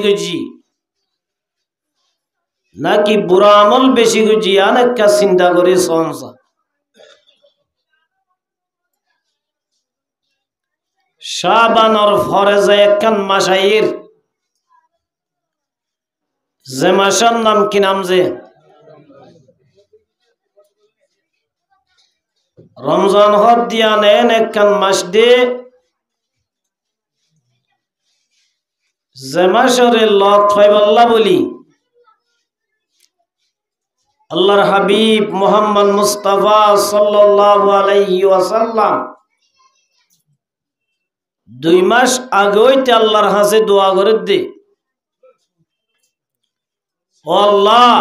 গুজি নাকি বুড়া আমল বেশি গুজি অনেকটা চিন্তা করে সংসার শাবানর ফরজে একখান মাসাইর যে মাসের নাম কি নাম যে রমজান হদ দিয়া নেন একখান মাস দে যে মাসরে লত ফাইবাল্লাহ বলি আল্লাহর হাবিব মুহাম্মদ মুস্তাফা সাল্লাল্লাহু আলাইহি ওয়াসাল্লাম 2 মাস আগে হইতে আল্লাহর কাছে দোয়া করে দে ও আল্লাহ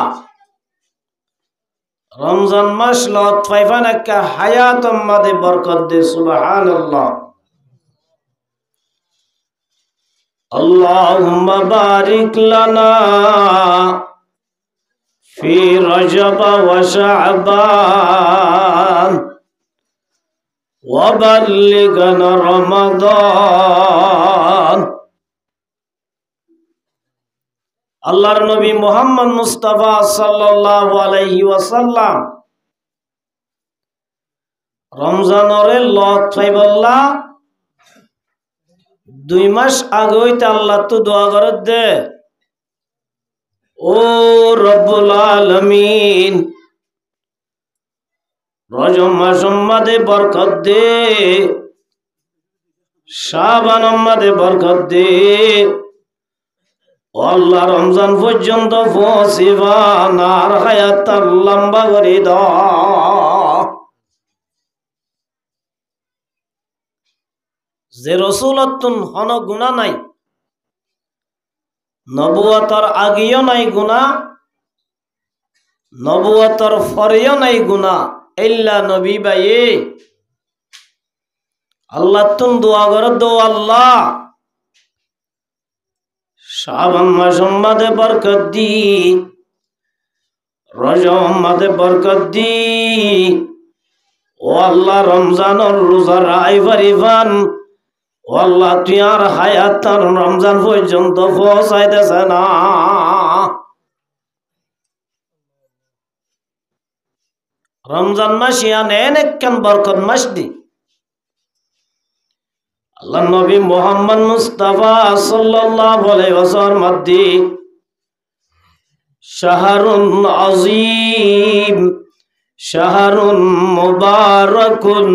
রমজান মাস লত ফাইফান একটা হায়াত আমাদের বরকত দে সুবহানাল্লাহ আল্লাহুম্মা বারিক লানা ফি রজব ওয়া শাবান ওয়া বাল্লিগনা রমাদান আল্লাহর নবী মুহাম্মদ মুস্তাফা সাল্লাল্লাহু আলাইহি ওয়াসাল্লাম রমজানের লত ফাইবাল্লাহ 2 মাস আগে হইতে আল্লাহ তো দোয়া করে দে ও রব্বুল আলামিন রজব মাস মাদে বরকত দে শাবান মাদে বরকত দে ও আল্লাহ রমজান পর্যন্ত পৌঁছিবান আর হায়াত লম্বা করে দাও যে রসুলতুন হন গুনাহ নাই নবুয়তর আগিও নাই গুনাহ নবুয়তর পরেও নাই গুনাহ ইল্লা নবী বাইয়ে আল্লাহ তুন দোয়া করে দো আল্লাহ শাবান মাস মাদে বরকত দি রজব মাদে বরকত দি ও আল্লাহ রমজানের রোজা রাই পরিবান ও আল্লাহ তুই আর হায়াত রমজান পর্যন্ত পৌঁছাইতেছে না রমজান মাস ইয়ান একখান বরকত মাস দি আল্লাহ নবী মুহাম্মদ মুস্তাফা সাল্লাল্লাহু আলাইহি ওয়াসাল্লাম মধ্যে শাহরুন আযীম শাহরুন মুবারাকুন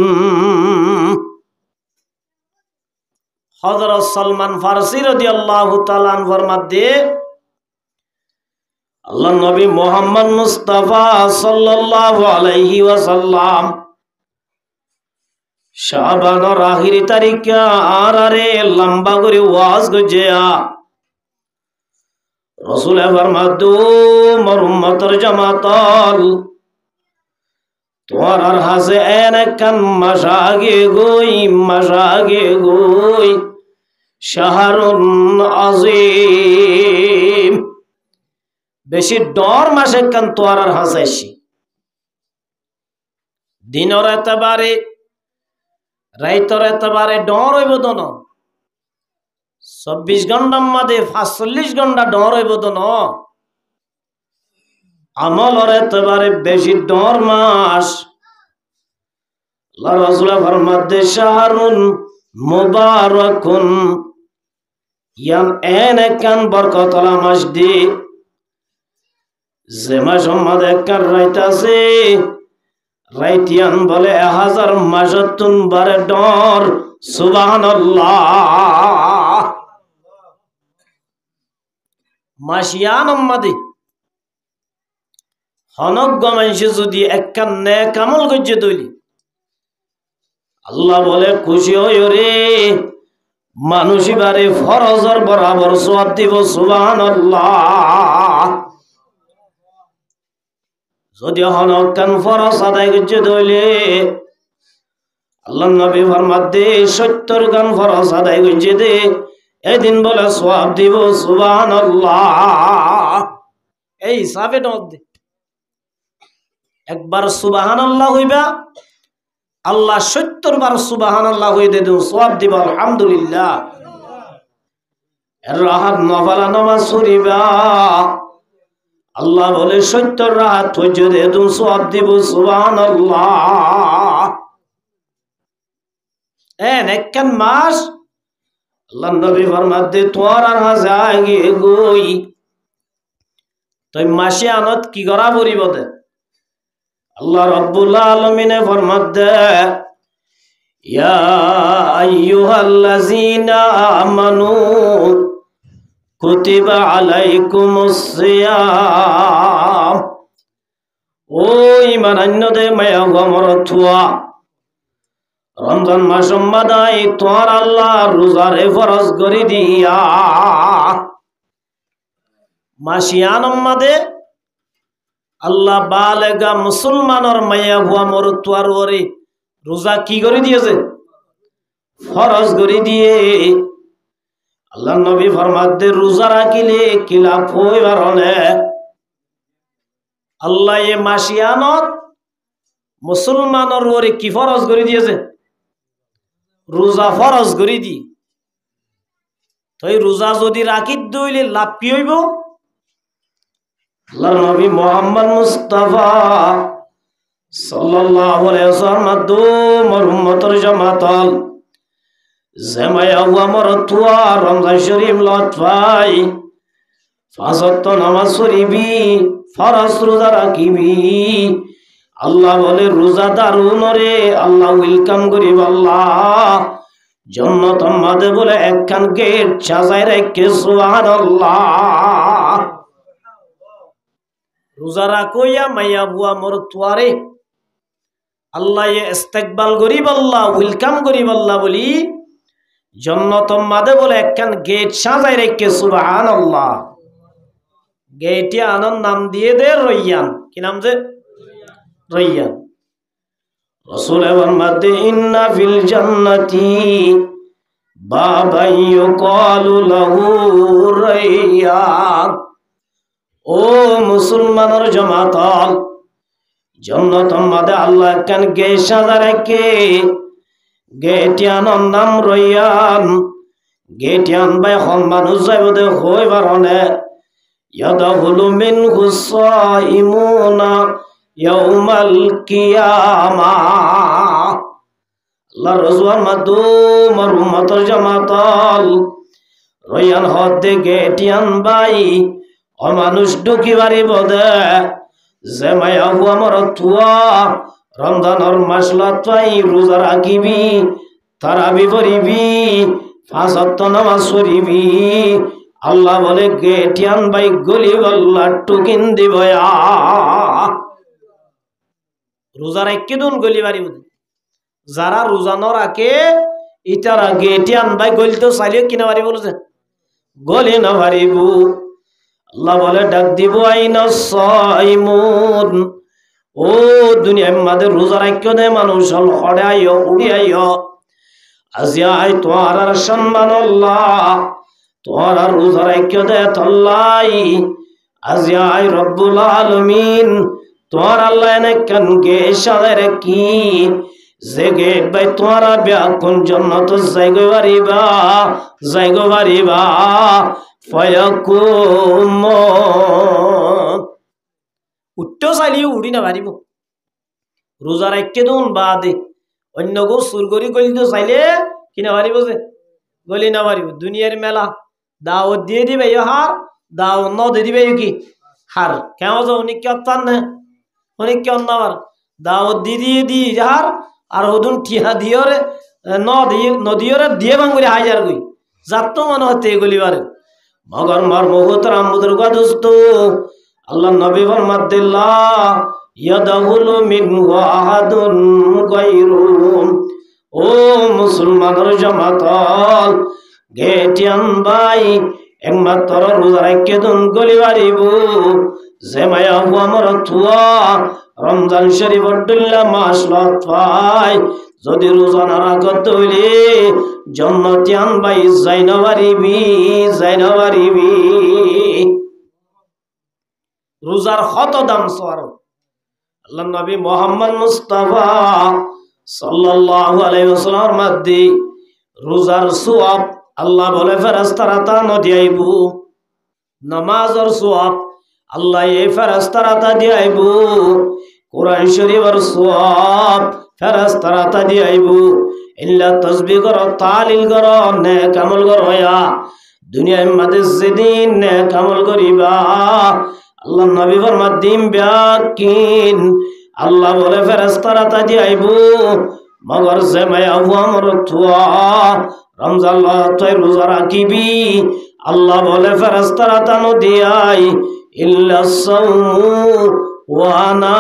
হযরত সালমান ফারসি রাদিয়াল্লাহু তাআলা আনহুর মধ্যে আল্লাহ নবী মুহাম্মদ মুস্তাফা সাল্লাল্লাহু আলাইহি ওয়াসাল্লাম শাবানের আখির তারিখে আরে লম্বা করে ওয়াজ গজিয়া রাসূল ফরমাদু মোর উম্মতের জামাতল তোমার আর হাসে এনেকান মাসাগে গই শাহরুন আযীম বেশি ডর মাসে কান তোর আর হাসাইছি দিনর এতবারে রাইতর এতবারে ডর হইব তো না 24 ঘন্টার মধ্যে 45 ঘন্টা ডর হইব তো না আমলর এতবারে বেশি ডর মাস আল্লাহ রাসূল ফরমাতে শাহরুন মুবারাকুন ইয়ান এনেকান বরকতলা মাস দি যে মাস মধ্যে একখান রাইত আছে রাইতিয়ান বলে 1000 মাসতুন বারে ডর সুবহানাল্লাহ মাসিয়ান মধ্যে হনজ্ঞ মানুষ যদি একখান নেক আমল করছে তৈরি আল্লাহ বলে খুশি হইও রে মানুষ বারে ফরজর বরাবর সওয়াব দিব সুবহানাল্লাহ যদি হনকান ফরজ আদায় করছে তৈরি আল্লাহ নবী ফরমাতে 70 গান ফরজ আদায় করছে দে এদিন বলে সওয়াব দিব সুবহানাল্লাহ এই হিসাবে নদ একবার সুবহানাল্লাহ হইবা আল্লাহ 70 বার সুবহানাল্লাহ হই দে সওয়াব দিব আলহামদুলিল্লাহ এর রাহাত নফলা নামাজ পড়িবা আল্লাহ বলে 70 রাহাত ধৈর্য দিয়ে তুমি সওয়াব দিব সুবহানাল্লাহ। একখান মাস আল্লাহ নবী ফরমাতে তোর আর যায় গিয়ে গই তুই মাসে আনত কি করা পড়িব দে আল্লাহ রাব্বুল আলামিনে ফরমাতে ইয়া আইয়ুহাল্লাযীনা আমানু কুতিবা আলাইকুমুস সিয়াম ও ঈমান আনদে মায়া গমর থুয়া রমজান মাস মাদাই তোর আল্লাহ রোজারে ফরজ করে দিয়া মাসিয়ান মাদে আল্লাহ বালেগা মুসলমানের মায়া হুয়া মর তোর ওরে রোজা কি করে দিয়েছে ফরজ করে দিয়ে আল্লাহ নবী ফরমাতে রোজা রাখিলে কি লাভ হইবার না আল্লাহ এ মাসিয়ানত মুসলমানের ওরে কি ফরজ করে দিয়েছে রোজা ফরজ করে দি তো এই রোজা যদি রাখি দইলে লাভ কি হইব আল্লাহর নবী মুহাম্মদ মুস্তাফা সাল্লাল্লাহু আলাইহি ওয়াসাল্লাম তোমার উম্মতের জামাতাল জামায়া ওয়া মরতুয়া রমজান শরীফ লতফাই ফাজত নামাজ পড়িবি ফরজ রোজা রাখিবি আল্লাহ বলে রোজাদার উনরে আল্লাহ ওয়েলকাম করিব আল্লাহ জান্নাত আমাদের বলে একখান গেট সাজায় রেখে সুবহানাল্লাহ রোজা রাখইয়া মাইয়া বুয়া মোর তুয়ারে আল্লাহ ইস্তেকবাল করিব আল্লাহ ওয়েলকাম করিব আল্লাহ বলি জান্নাত আমাদের বলে একখান গেট সাজায় রেখে সুবহানাল্লাহ গেটে আনন্দ নাম দিয়ে দে রইয়ান কি নাম যে রইয়ান রাসূল ফরমাতে ইন্না ফিল জান্নাতি বাবান ইউকালু লাহু রাইয়ান ও মুসলমানের জামাত জান্নাতের মধ্যে আল্লাহ একখান গেট সাজা রাখে গেটিয়ান নাম রইয়ান গেটিয়ান বাই হন মানুষ যাইব দে হইবার না ইয়াদাহুলু মিনহু সাইমুনা ইয়াউমাল কিয়ামাহ আল্লাহ রাসূল মাদুমার উম্মতের জামাতাল রয়ান হদে গেটিয়ান বাই ও মানুষ ঢুকি বাড়ি বদে যে মায়া হুয়া মর তুয়া রমজানের মাস লতাই রোজা রাখিবি তারাবি পড়িবি পাঁচ ওয়াক্ত নামাজ পড়িবি আল্লাহ বলে গেটিয়ান বাই গলি বল্লা টুকিন দিব রোজা রাখি দুন গলি বাড়ি যারা রোজা ন রাখে ইতারা গেটিয়ান বাই গলি তো চাইলেও কিনা বাড়ি বলছে গলি না পারিব আল্লাহ বলে ডাক দিব আইনা সাইমুন ও দুনিয়ার মধ্যে রোজা রাখিও দে মানুষ হল হড়ে আইও উড়ি আইও আজি আই তোমার আর সম্মান আল্লাহ তোমার আর রোজা রাখিও দে তল্লাই আজি আই রব্বুল আলামিন তোমার আল্লাহ এনে কান গে সাদে রাখি যে গেট বাই তোমার ব্যাকুন জান্নাত যাইগো বাড়িবা ফায়াকুম উঠতে চাইলেও উড়ি না পারিব রোজা রাখকে দুন বাদে অন্য গো সুর করি গলি তো চাইলে কিনা পারিব যে গলি না পারিব দুনিয়ার মেলা দাওয়াত দিয়ে দিবে হার দাওয়াত ন দিয়ে দিবে কি হার কেমন যে অনেক কে অত্যান না অনেক কে অন্যবার দাওয়াত দিয়ে হার আর ওদুন টিয়া দিও রে নদীয় রে দিয়ে ভাঙি হাজার গই যার তো মনে হতে গলিবারে মগর মার মোহতরাম মুদর দোস্ত আল্লাহ নবী ফরমাতিল্লাহ ইয়াদাহুলু মিনহু আহাদুন গায়রুম ও মুসলমানের জামাতাল গেটিয়ান ভাই একমাত্র রোজা রাখকে দুন গলি বাড়িব যে মায়া হুয়া মর থুয়া রমজান শরীফ দুল্লা মাস লতফাই যদি রোজা না রাখত হইলে জান্নাতিয়ান ভাই যাইনা পারিবি রোজার কত দাম সর আল্লাহ নবী মুহাম্মদ মুস্তাফা সাল্লাল্লাহু আলাইহি ওয়াসাল্লাম মধ্যে রোজার সওয়াব আল্লাহ বলে ফেরেশতারা তা নদিয়াইব নামাজের সওয়াব আল্লাহ এই ফেরেশতারা তা দিয়াইব কোরআন শরীফের সওয়াব ফেরেশতারা তা দিয়াইব ইল্লা তাসবিহ কর তালিল কর নেক আমল কর হয়া দুনিয়ার মধ্যে যেদিন নেক আমল করিবা আল্লাহ নবী ফরমাত দিন ব্যাকিন আল্লাহ বলে ফেরেশতারা তা দিয়াইব মগর যে মায়া আমার তুয়া রমজান তুই রোজা রাখিবি আল্লাহ বলে ফেরেশতারা তা নদিয়াই ইল্লা সাওমু ওয়া আনা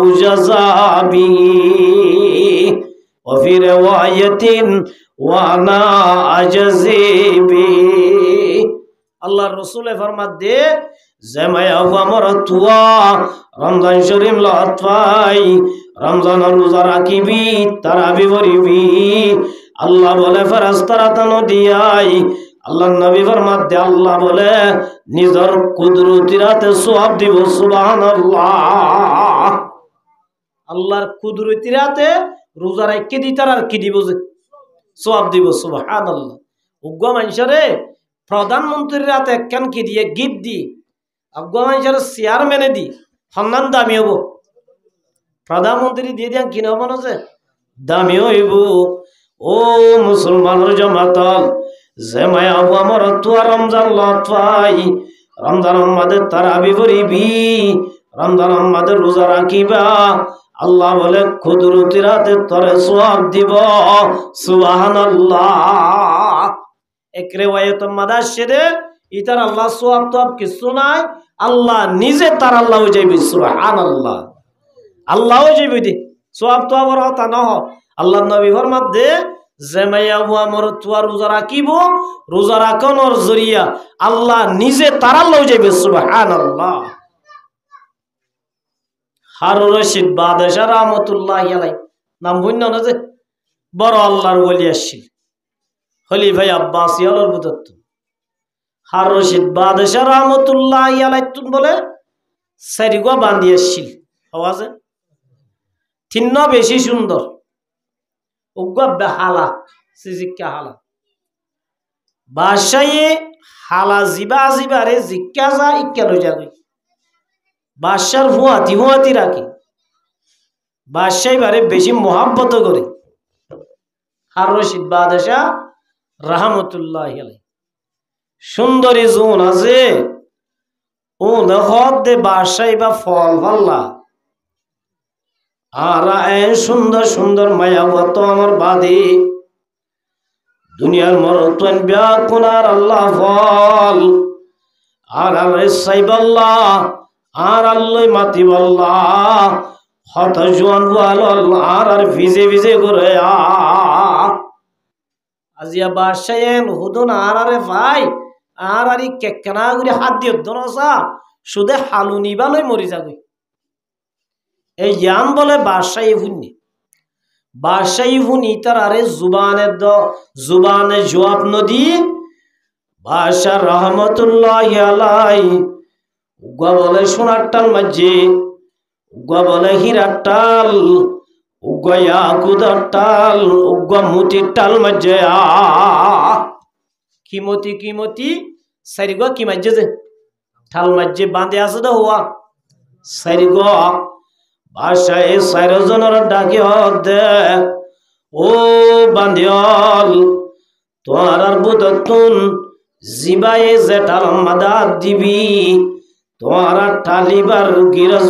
উজাযাবি وفي رواية وانا اجزبي আল্লাহ রসুল ফরমাত দে জামায়া আমার তুয়া রমজান শরীফ লতফাই রমজান রোজা রাখিবি তারাবি করিবি আল্লাহ বলে ফেরেশতারা তানো দিয়াই আল্লাহ নবী ফরমাত দে আল্লাহ বলে নিজের কুদরতিরাতে সওয়াব দিব সুবহানাল্লাহ আল্লাহর কুদরতিরাতে রোজা রাখকে দি তার আর কি দিব যে সওয়াব দিব সুবহানাল্লাহ উগ্র মানুষরে প্রধানমন্ত্রীর রাতে একখান কি দিয়ে গিফট দি উগ্র মানুষের চেয়ারম্যানে দি সম্মান দামি হব প্রধানমন্ত্রী দিয়ে দিয়া কিনে হব না যে দামি হইব ও মুসলমানের জমাতল যে মায়া আমার তুয়া রমজান লতফাই রমজান আমাদের তারাবি করিবি রমজান আমাদের রোজা রাখিবা আল্লাহ বলে কুদরতি রাতে তোরে সওয়াব দিব সুবহানাল্লাহ এক রিওয়ায়াত মাদাশিরে ইতার আল্লাহ সওয়াব তো কিছু নাই আল্লাহ নিজে তার আল্লাহ হয়ে যাবে সুবহানাল্লাহ আল্লাহ হয়ে যাবে দি সওয়াব তো আবার হতা না আল্লাহ নবী ফরমাত দে জামাইয়া আমর তুয়া রোজা রাখিব রোজা রাখানোর জরিয়া আল্লাহ নিজে তার আল্লাহ হয়ে যাবে সুবহানাল্লাহ হারুন রশিদ বাদশাহ রাহমাতুল্লাহি আলাইহি নাম বন্য না যে বড় আল্লাহর ওলি আসছিল খলিফা আব্বাসী আলোর বুদত্ত হারুন রশিদ বাদশাহ রাহমাতুল্লাহি আলাইহি তুন বলে সারিগো বাঁধি আসছিল আওয়াজে তিন্ন বেশি সুন্দর উগ্র বেহালা সিজিক্কা হালা বাদশাহে হালা জিবা জিবারে জিক্কা যা ইক্কা লই যাগই বাদশার হুয়াতি হুয়াতি রাখে বাদশাহ বারে বেশি মহাব্বত করে হারুন রশিদ বাদশাহ রাহমাতুল্লাহি আলাইহি সুন্দরী জোন আছে ও নহদ দে বাদশাহ বা ফল ভাল্লা আর সুন্দর সুন্দর মায়াবত আমার বাদে দুনিয়ার মরতন ব্যাকুনার আল্লাহ ফল আর সাইবাল্লাহ আর আল্লাহ মাতি বল্লা হত জোয়ান আর আর ভিজে ভিজে করে আজিয়া বাদশাহেন হুদুন আর আরে ভাই আর আর কেকনা করে হাত দিয়ে দনসা শুধু হালু নিবালই মরি যাবে এই ইয়ান বলে বাদশাহী ভুনি বাদশাহী ভুনি তার আরে জুবানে জবাব নদী বাদশাহ রহমতুল্লাহি আলাইহি উগা বলে সোনার টাল মাঝে উগা বলে হীরার টাল উগা ইয়াকুতার টাল উগা মুতির টাল মাঝে কিমতি কিমতি সারিগো কি মাঝে যে টাল মাঝে বাঁধে আছে তো হওয়া সারিগো বাদশাহ এই চারজনের ডাকে দে ও বান্ধিয়ল তোমার আর বুদতুন জিবাই যে টাল মাদাত দিবি তোমার টালিবার গিরজ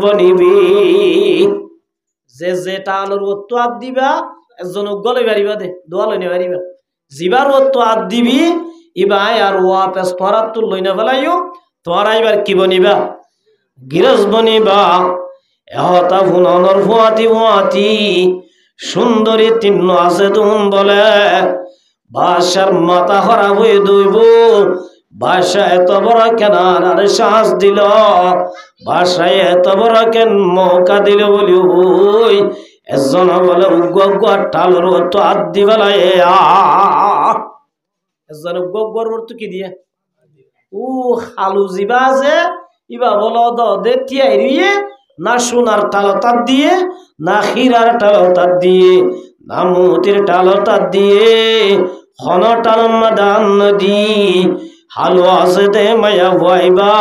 বনিবি যে যে টালর ওত্তো আদ দিবা একজন গলে পারিবা দে দোয়া লইনে পারিবা জিবার ওত্তো আদ দিবি ইবাই আর ওয়া পেস তোরাত তুল লইনে ফেলাইও তোরা এবার কি বনিবা গিরজ বনিবা এহতা ফুনর ফুয়াতি সুন্দরী তিন্ন আছে তুম বলে বাদশার মাথা খারাপ হয়ে দইব বাদশাহ এত বড় কেন আর শ্বাস দিল বাদশাহ এত বড় কেন মৌকা দিল বলি ওই এজন বলে উগ্র টালর তো হাত দি বেলায় এজন উগ্র তো কি দিয়ে ও খালু জিবা যে ইবা বলো দে টিয়াই রিয়ে না সোনার টালতার দিয়ে না হীরার টালতার দিয়ে না মতির টালতার দিয়ে হনটালম দান নদী হালো আছে দে মায়া ভাইবা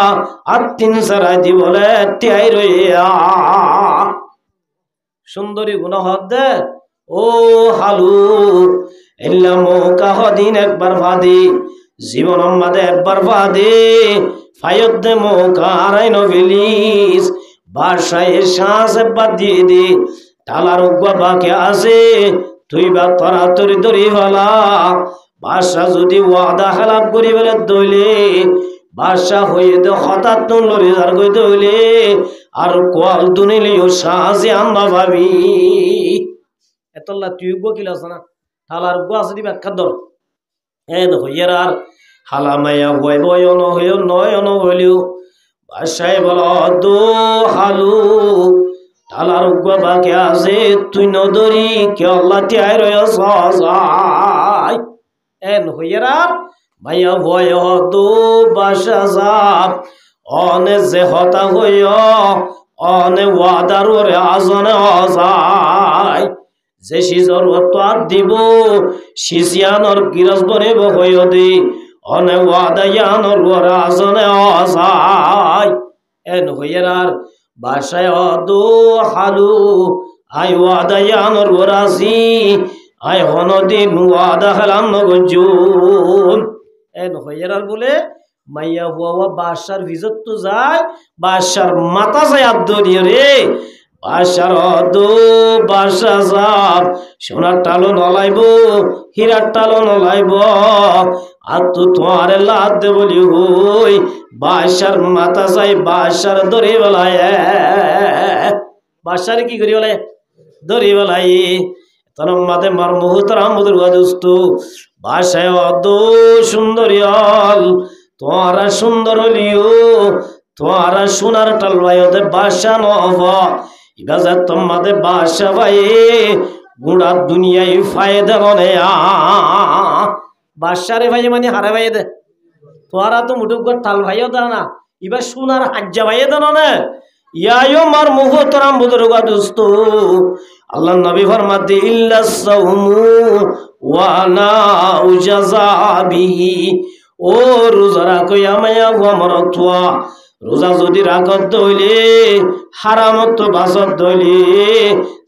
আত্মিন সারা দি বলে তিয়াই রইয়া সুন্দরী গুণ হদ্দে ও হালু এল্লা মৌকা হদিন একবার ভাদি জীবন মাদে একবার ভাদি ফায়দ দে মৌকা আড়াই নভিলিস বাসায় শ্বাস একবার দিয়ে দে টালার উগ্বা বাকে আসে তুই বা তরা তরি ধরি ভালা বাদশা যদি ওয়াদা খেলাপ করি বলে দইলে বাদশা হয়ে দে হঠাৎ লড়ে যার গই দইলে আর কোয়াল দুনিলিও সাহায্যে আন্না ভাবি এতল্লা তুই উগ্ব কিল আছে না হালার উগ্ব আছে দিবা খাদ্য হইয়ার আর হালা মাইয়া বয় বয়ন হইও নয়ন হইলিও বাদশায় বল দো হালু টালার উগ্ব বাকে আছে তুই নদরি কে আল্লাহ তিয়াই রয় সাই হইয়ারা মাইয়া ভয় দো বাসা যাব অনে যে হতা হইয় অনে ওয়াদার ওরে আজনে অজাই যে সিজর অত্যাত দিব সিজিয়ানর গিরস বনিব হইয় দি অনে ওয়াদায়ানর ওরে আজনে অজাই হইয়ার বাসায় দো হালু আই ওয়াদায়ানর ওরাসি আই হনদিন ওয়াদা খেলাম নগজুন হইয়ার বলে মাইয়া হুয়া বাদশার ভিজত তো যায় বাদশার মাথা যায় আব্দরিয়ে রে বাদশার দো বাদশা যাব সোনার টালো নলাইব হীরার টালো নলাইব আর তো তোমার লাদ দে বলি হই বাদশার মাথা যায় বাদশার দড়ি বেলায় বাদশার কি করি বলে দড়ি বেলায় তন্মাদে মার মুহূর্তরাম মুদুর গাদুস্ত বাসায় দো সুন্দরিয়াল তোরা সুন্দর লিও তোরা সোনার টালবায়তে বাসা নব ইবাজার তোমাদের বাসা ভাই গুড়া দুনিয়ায় ফায়দা মনে বাসারে ভাই মানে হারে ভাই দে তোরা তো মুটুক টাল ভাইও দা না এবার সোনার হাজ্জা ভাই দেন না ইয়ায়ো মার মুহূর্তরাম মুদুর গাদুস্ত আল্লাহ নবী ফরমাতে ইল্লা সাওমু ওয়া না উজাযাবিহি ও রোজা রাখো আমায়া ওয়া রোজা যদি রাখত দইলে হারামত বাসত দইলে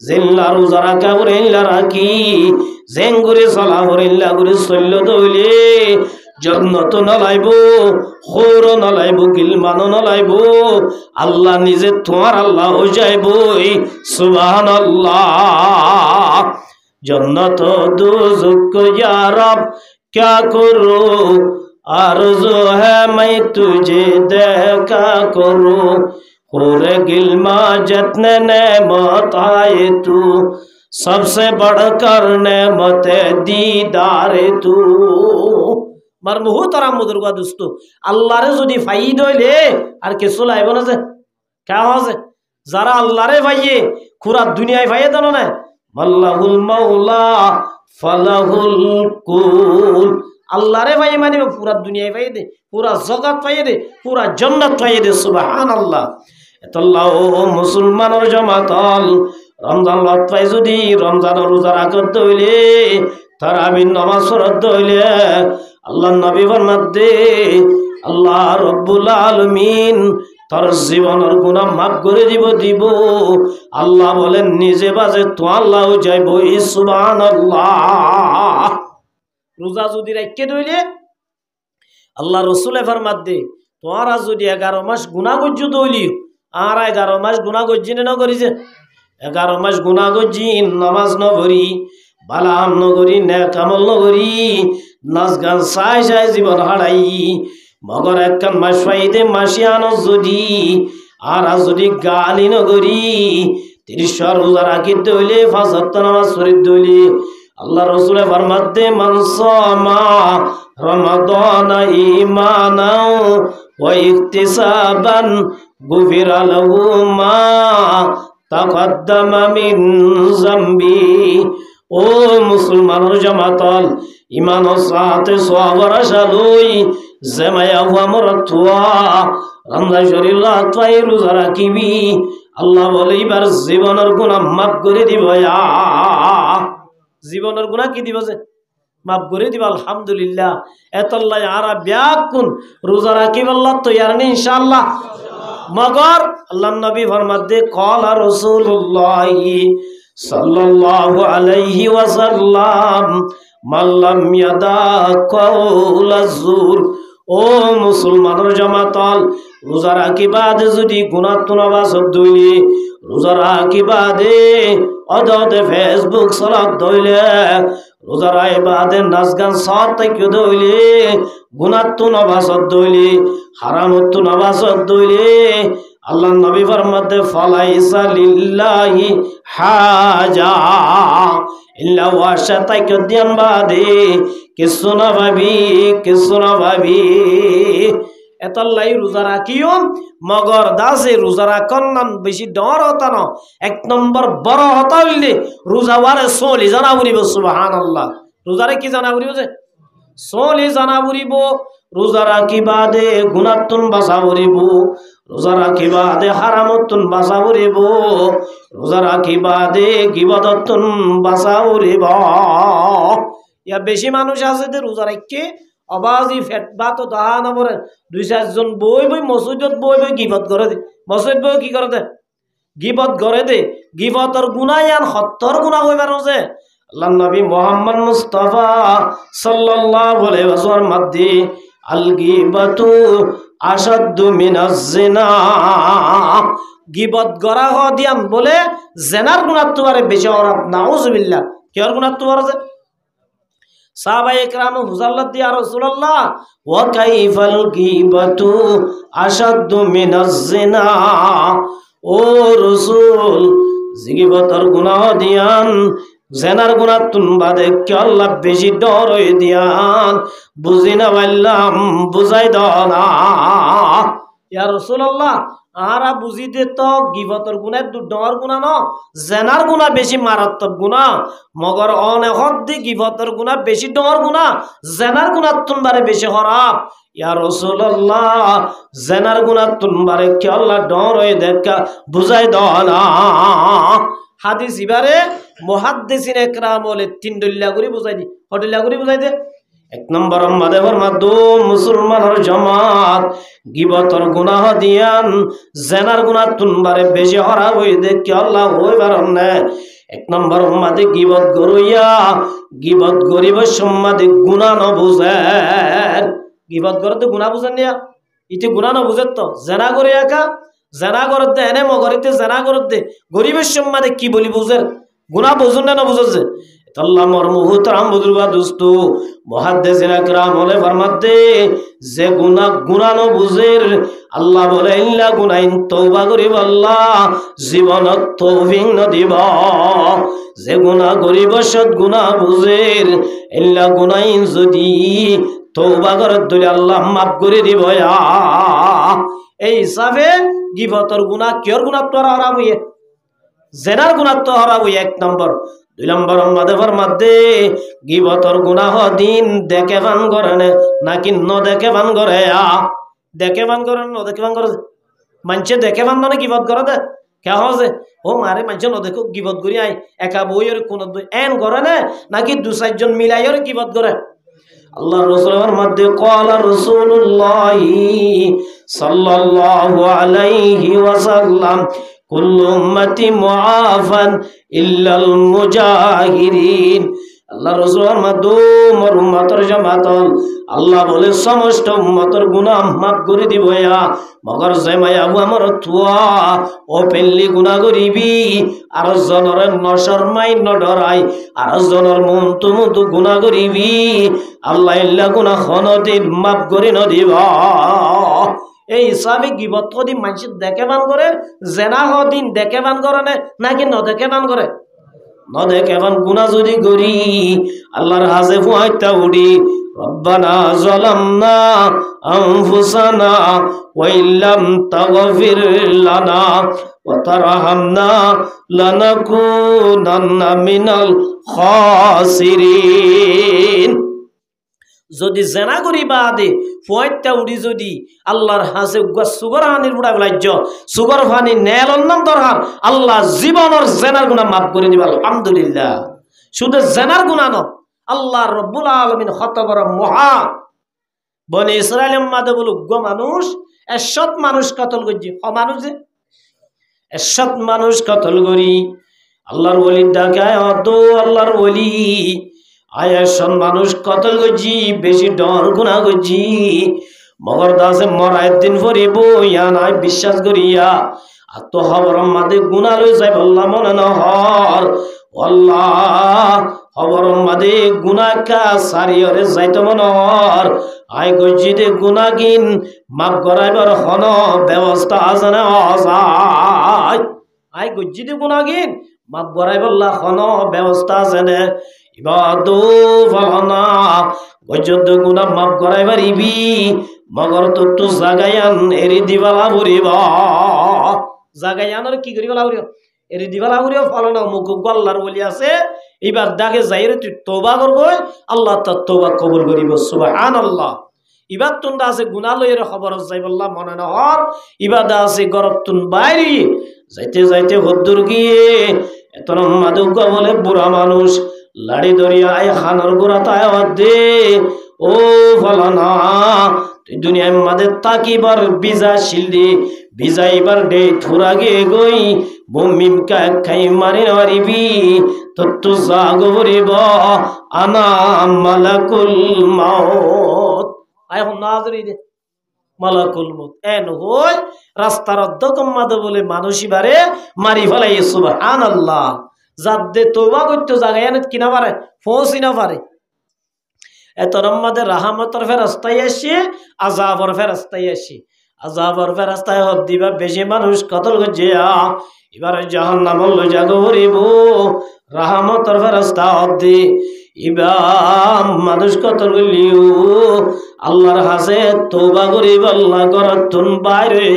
জিল্লা রোজা রাখা বরিল্লা রাখি জেঙ্গুরে চলা বরিল্লা গুরে চল্য দইলে জন্নত নলাইব খৌর নলাইব গিলমানো নলাইব আল্লাহ নিজে তোমার আল্লাহ হয়ে যাইব সুবহানাল্লাহ জন্নত দুজক ইয়া রব क्या करूं आरज़ू है मैं तुझे देखा करूं पूरे गिलमा जितने नेमत आए तू सबसे बढ़कर नेमत दीदार तू मार मुहूर्तराम मुदुर्गा दोस्तों अल्लाह रे যদি ফাইদ হইলে আর কিছু লাইব না যে কেমন আছে যারা আল্লাহ রে ভাইয়ে পুরা দুনিয়ায় ভাইয়ে দেন না মাল্লাহুল মাওলা ফালাহুল কুল আল্লাহ রে ভাই মানে পুরা দুনিয়ায় ভাই দে পুরা জগৎ পাই দে পুরা জান্নাত পাই দে সুবহানাল্লাহ এতল্লাহ মুসলমানের জামাতল রমজান লত পাই যদি রমজান রোজা রাখতে হইলে তারাবির নামাজ পড়তে হইলে আল্লাহর নবী ফরমাতে আল্লাহ রব্বুল আলামিন তোর জীবনের গুনাহ মাফ করে দিব আল্লাহ বলেন নিজে বাজে তো আল্লাহ যাইব সুবহানাল্লাহ রোজা যদি রাখতে দইলে আল্লাহ রসুল ফরমাত দে তোরা যদি 11 মাস গুনাহ করছ দইলি আর 11 মাস গুনাহ করছি না করিছে 11 মাস গুনাহ করছি নামাজ ন করি বালাম ন করি নেক আমল ন করি নাচ গান চাই চাই জীবন হারাই মগর একখান মাস পাইতে মাসিয়ানো যদি আর যদি গালি ন করি 30 রোজা রাখিতে হইলে 5 ওয়াক্ত নামাজ পড়িতে হইলে আল্লাহ রসুল ফরমাতে মান সামা রমাদান ঈমানাও ওয়া ইহতিসাবান গুফিরা লাহু মা তাকদ্দামা মিন যামবি ও মুসলমানের জামাতল ইমানের সাথে সওয়াবের আশা লই জামায়া হুয়া মরতুয়া রমজান শরীফ রাতই রোজা রাখিবি আল্লাহ বলে এবার জীবনের গুনাহ মাফ করে দিব জীবনের গুনাহ কি দিব যে মাফ করে দিবা আলহামদুলিল্লাহ এতল্লাই আরা ব্যাকুন রোজা রাখিব আল্লাহ তৈয়ার নি ইনশাআল্লাহ মগর আল্লাহ নবী ফরমাতে ক্বালা রাসূলুল্লাহ সাল্লাল্লাহু আলাইহি ওয়াসাল্লাম মাল্লাম ইয়াদা কাউলাজ জুর ও মুসলমানের জামাতল রোজা রাখিবাদে যদি গুনাহ তুনাবাস দইলে রোজা রাখিবাদে অদতে ফেসবুক সলাপ দইলে রোজা রাখিবাদে নাচ গান সব থেকে দইলে গুনাহ তুনাবাস দইলে হারাম তুনাবাস দইলে আল্লাহ নবী ফরমাতে ফালাইসা লিল্লাহি হাজা ইল্লা ওয়াশা তাকে দিয়ান বাদে কিছু না ভাবি এতলাই রোজা রাখিও মগর দাসে রোজা রাখন নাম বেশি ডর হতা ন এক নম্বর বড় হতা হইলে রোজাওয়ারে সোলি জানা বুড়িব সুবহানাল্লাহ রোজারে কি জানা বুড়িব যে সোলি জানা বুড়িব রোজা রাখি বাদে গুনাতুন বাসা বুড়িব রোজা রাখি বাদে হারামতুন বাসা বুড়িব রোজা রাখি বাদে গিবদতুন বাসা বুড়িব ইয়া বেশি মানুষ আছে যে রোজা রাখকে অবাজি ফেট বাত দাহা নবরে দুই চারজন বই মসজিদত বই গিবত করে দে মসজিদ বই কি করে দে গিবত করে দে গিবতর গুনায়ান সত্তর গুনাহ হইবার আছে আল্লাহ নবী মুহাম্মদ মুস্তাফা সাল্লাল্লাহু আলাইহি ওয়াসাল্লাম মধ্যে আল গিবাতু আশাদ্দু মিনাজ জিনা গিবত করা দিয়াম বলে জেনার গুনাহ তোরে বেশি অরাব নাউজুবিল্লাহ কির গুনাহ তোর আছে সাহাবায়ে ইকরাম হুজাল্লাহ দিয়া রাসূলুল্লাহ ওয়া কাইফাল গিবাতু আশাদ্দু মিনাজ জিনা ও রাসূল গিবতর গুনাহ দিয়ান জেনার গুনাহ তুন বাদে কি আল্লাহ বেশি ডর হই দিয়ান বুঝি না বললাম বুঝাই দাও না ইয়া রাসূলুল্লাহ আরা বুঝি দে তো গিবতর গুনাহ ডর গুনাহ ন জেনার গুনাহ বেশি মারাত্মক গুনাহ মগর অনে হদ দি গিবতর গুনাহ বেশি ডর গুনাহ জেনার গুনাহ তুন বারে বেশি খারাপ ইয়া রাসূলুল্লাহ জেনার গুনাহ তুন বারে কি আল্লাহ ডর হই দেখা বুঝাই দাও না হাদিস ইবারে মুহাদ্দিসিন একরাম বলে তিন দলিলা করে বুঝাই দি হডিলা করে বুঝাই দে এক নম্বর মাদেবর মাদু মুসলমানের জামাত গিবতর গুনাহ দিয়ান জেনার গুনাহ তুনবারে বেশি হরা হই দেখি আল্লাহ হইবার না এক নম্বর মাদে গিবত গরইয়া গিবত গরিব সম্মাদে গুনাহ ন বুঝে গিবত করতে গুনাহ বুঝেন না ইতি গুনাহ ন বুঝে তো জেনা করে একা জেনা করতে এনে মগরিতে জেনা করতে গরিবের সম্মাদে কি বলি বুঝের গুনাহ বুঝুন না বুঝছে আল্লাহ মর মুহতারাম বুজুর্গা দোস্তো মুহাদ্দিসিন একরাম বলে ফরমাতে যে গুনাহ ন বুঝের আল্লাহ বলে ইল্লা গুনাইন তওবা করিব আল্লাহ জীবনত তৌফিক ন দিব যে গুনাহ করিব সৎ গুনাহ বুঝের ইল্লা গুনাইন যদি তওবা করে দিলে আল্লাহ মাফ করে দিব এই হিসাবে গিবতর গুনাহ কিয়র গুনাহ তোরা হারাম হইয়ে জেনার গুনাহ তো হারাম হইয়ে এক নম্বর দুই নম্বর মাদেবর মধ্যে গিবতর গুনাহ দিন দেখে বান করে নাকি ন দেখে বান করে দেখে বান করে ন দেখে বান করে মানছে দেখে বান না গিবত করে দে কে হজে ও মারে মানছে ন দেখো গিবত করি আই একা বইয়ের কোন এন করে না নাকি দু চারজন মিলাইয়ের গিবত করে আল্লাহ রাসূলের মধ্যে ক্বালা রাসূলুল্লাহ সাল্লাল্লাহু আলাইহি ওয়াসাল্লাম কুল্লু উম্মতি মুআফান ইল্লাল মুজাহিরিন আল্লাহ রাসূলের মধ্যে মোর উম্মতের জামাতল আল্লাহ বলে সমস্ত উম্মতের গুনাহ মাফ করে দিব মগর জামায়া আমার তুয়া ও পেল্লি গুনাহ করিবি আর জনর নশরমাই নডরাই আর জনর মন তুমু গুনাহ করিবি আল্লাহ ইল্লা গুনাহ খনতে মাফ করে ন দিবা এই হিসাবে গিবত দিন মানুষ দেখে বান করে জেনা দিন দেখে বান করে নাকি ন দেখে বান করে ন দেখে বান গুনাহ যদি করি আল্লাহর হাজে ফুয়াইতা উড়ি রব্বানা যালামনা আনফুসানা ওয়া ইল্লাম তাগফির লানা ওয়া তারহামনা লানাকুনান্না মিনাল খাসিরিন যদি জেনা করি বাদে ফয়টা উড়ি যদি আল্লাহর হাসে সুগর হানির বুড়া বলাইজ সুগর ফানি নেলন নাম দরকার আল্লাহ জীবনের জেনার গুনাহ মাফ করে দিবা আলহামদুলিল্লাহ শুধু জেনার গুনাহ ন আল্লাহ রব্বুল আলামিন কত বড় মহান। বনি ইসরায়েলের মাঝে বলে মানুষ 100 মানুষ কতল করছি, মানুষ যে 100 মানুষ কতল করি। আল্লাহর ওলির ডাকে আল্লাহর ওলি আয় 100 মানুষ কতল করছি, বেশি ডর গুনাহ করছি, মগর দাসে মরার দিন ফরিব ইয়া নাই বিশ্বাস করিয়া আর তো খবর মাদে গুনাহ লই যাই বললাম মনে নহর আল্লাহ খবর মাদে গুনাহ কা সারিয়রে যাইতো মনর আই গজিদে গুনাহগিন মাফ করাইবার হন ব্যবস্থা আছে না আসাই। আই গজিদে গুনাহগিন মাফ করাইবার হন ব্যবস্থা আছে না। ইবাদু ফালানা গজদ গুনাহ মাফ করাইবার ইবি মগর তো জাগায়ান এরি দিবালা ভরিবা জাগায়ানোর কি করিবালা ভরিব এরি দিবালা ভরিব ফলানো মুখ আল্লাহর বলি আছে। এবার ডাকে যাইরে তুই তওবা করবই আল্লাহ তার তওবা কবুল করিব সুবহানাল্লাহ। এবার তোমরা আছে গুনাহ লইয়ের খবর যাই বললাম মনে নহর এবার আছে গরতুন বাইরে যাইতে যাইতে হদ্দুর গিয়ে এত মাদক বলে বুড়া মানুষ লাড়ি দরিয়া আয় খানার গোড়া তাই দে ও ফলানা তুই দুনিয়ার মাঝে তাকিবার বিজা শিলদি বিজাইবার ডে থুরা গে গই বমিম খাই মারি মারিবি তো জাগো বরিব আনা মালাকুল মাউত। আয় নাজরি দে মালাকুল মউত এন হই রাস্তার অধ্যকম মাদে বলে মানুষই বারে মারি ফেলাই সুবহানাল্লাহ। যাদে তওবা করতে জায়গায় কিনা পারে পৌঁছি না পারে এত রম্মাদে রাহমতর ফেরেশতাই আসে আযাবর ফেরেশতাই আসে আযাবর ফেরেশতাই হদ দিবা বেশি মানুষ কতল গজিয়া এবারে জাহান্নামে লই যাগো হরিব রাহমতর ফেরেশতা হদ দি ইবা মানুষ কতল গলিও আল্লাহর হাসে তওবা করিব আল্লাহ করতুন বাইরে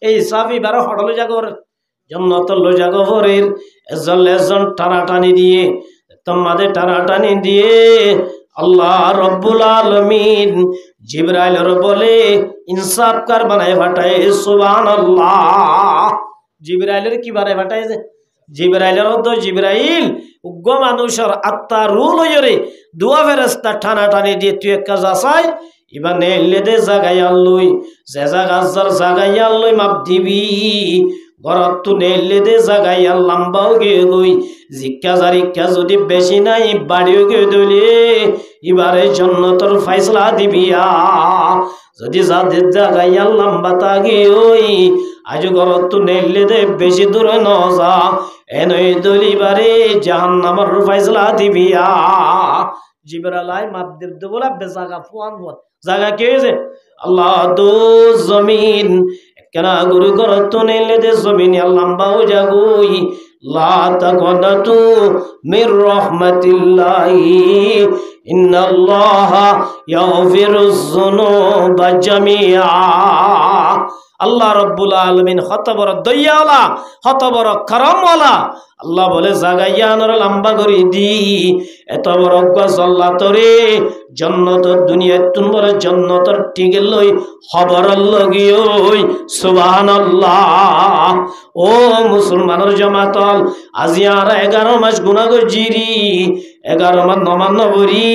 এই সাবি বারে হডল যাগো জান্নাতুল লই যাগো হরির এজন টানাটানি দিয়ে তোমাদের টানাটানি দিয়ে আল্লাহ রব্বুল আলামিন জিবরাইলের বলে ইনসাফ কার বানায় ফাটায় সুবহানাল্লাহ। জিবরাইলের কি বানায় ফাটায় যে জিবরাইলের তো জিবরাইল উগ্র মানুষের আত্মা রু লইরে দুয়া ফেরেশতা টানাটানি দিয়ে তুই এক কাজ আসাই এবার নেলে দে জাগাই আল্লুই যে জাগার জাগাই আল্লুই মাপ দিবি ঘরত তু নেলে দে জাগাই লম্বাও গে গই জিজ্ঞা জারিকা যদি বেশি নাই বাড়িও গে দলে এবারে জন্নতর ফাইসলা দিবিয়া যদি যাদের জাগাই লম্বা তাগে ওই আজ ঘরত তু নেলে দে বেশি দূরে ন যা এনই দলিবারে জাহান্নামের ফাইসলা দিবিয়া। জিবরালাই মাপ দেব বলা বেজাগা ফুয়ান ফুয়ান জায়গা কে হয়েছে আল্লাহ দো জমিন কেনা গুরু করত নেলে দে জমিন লম্বাও জাগুই লা তাকনাতু মির রাহমাতিল্লাহি ইন্নাল্লাহা ইয়াগফিরুজ যুনুবা জামিআ। আল্লাহ রব্বুল আলামিন কত বড় দয়াওয়ালা কত বড় করমওয়ালা। আল্লাহ বলে জাগাইয়ানোর লম্বা করে দি এত বড় গছ আল্লাহ তোরে জন্নতর দুনিয়ার তুন বলে জন্নতর টিকে লই খবর লগিওই সুবহানাল্লাহ। ও মুসলমানের জমাতল আজি আর 11 মাস গুনাহ গজিরি 11 মাস নমান্য বরি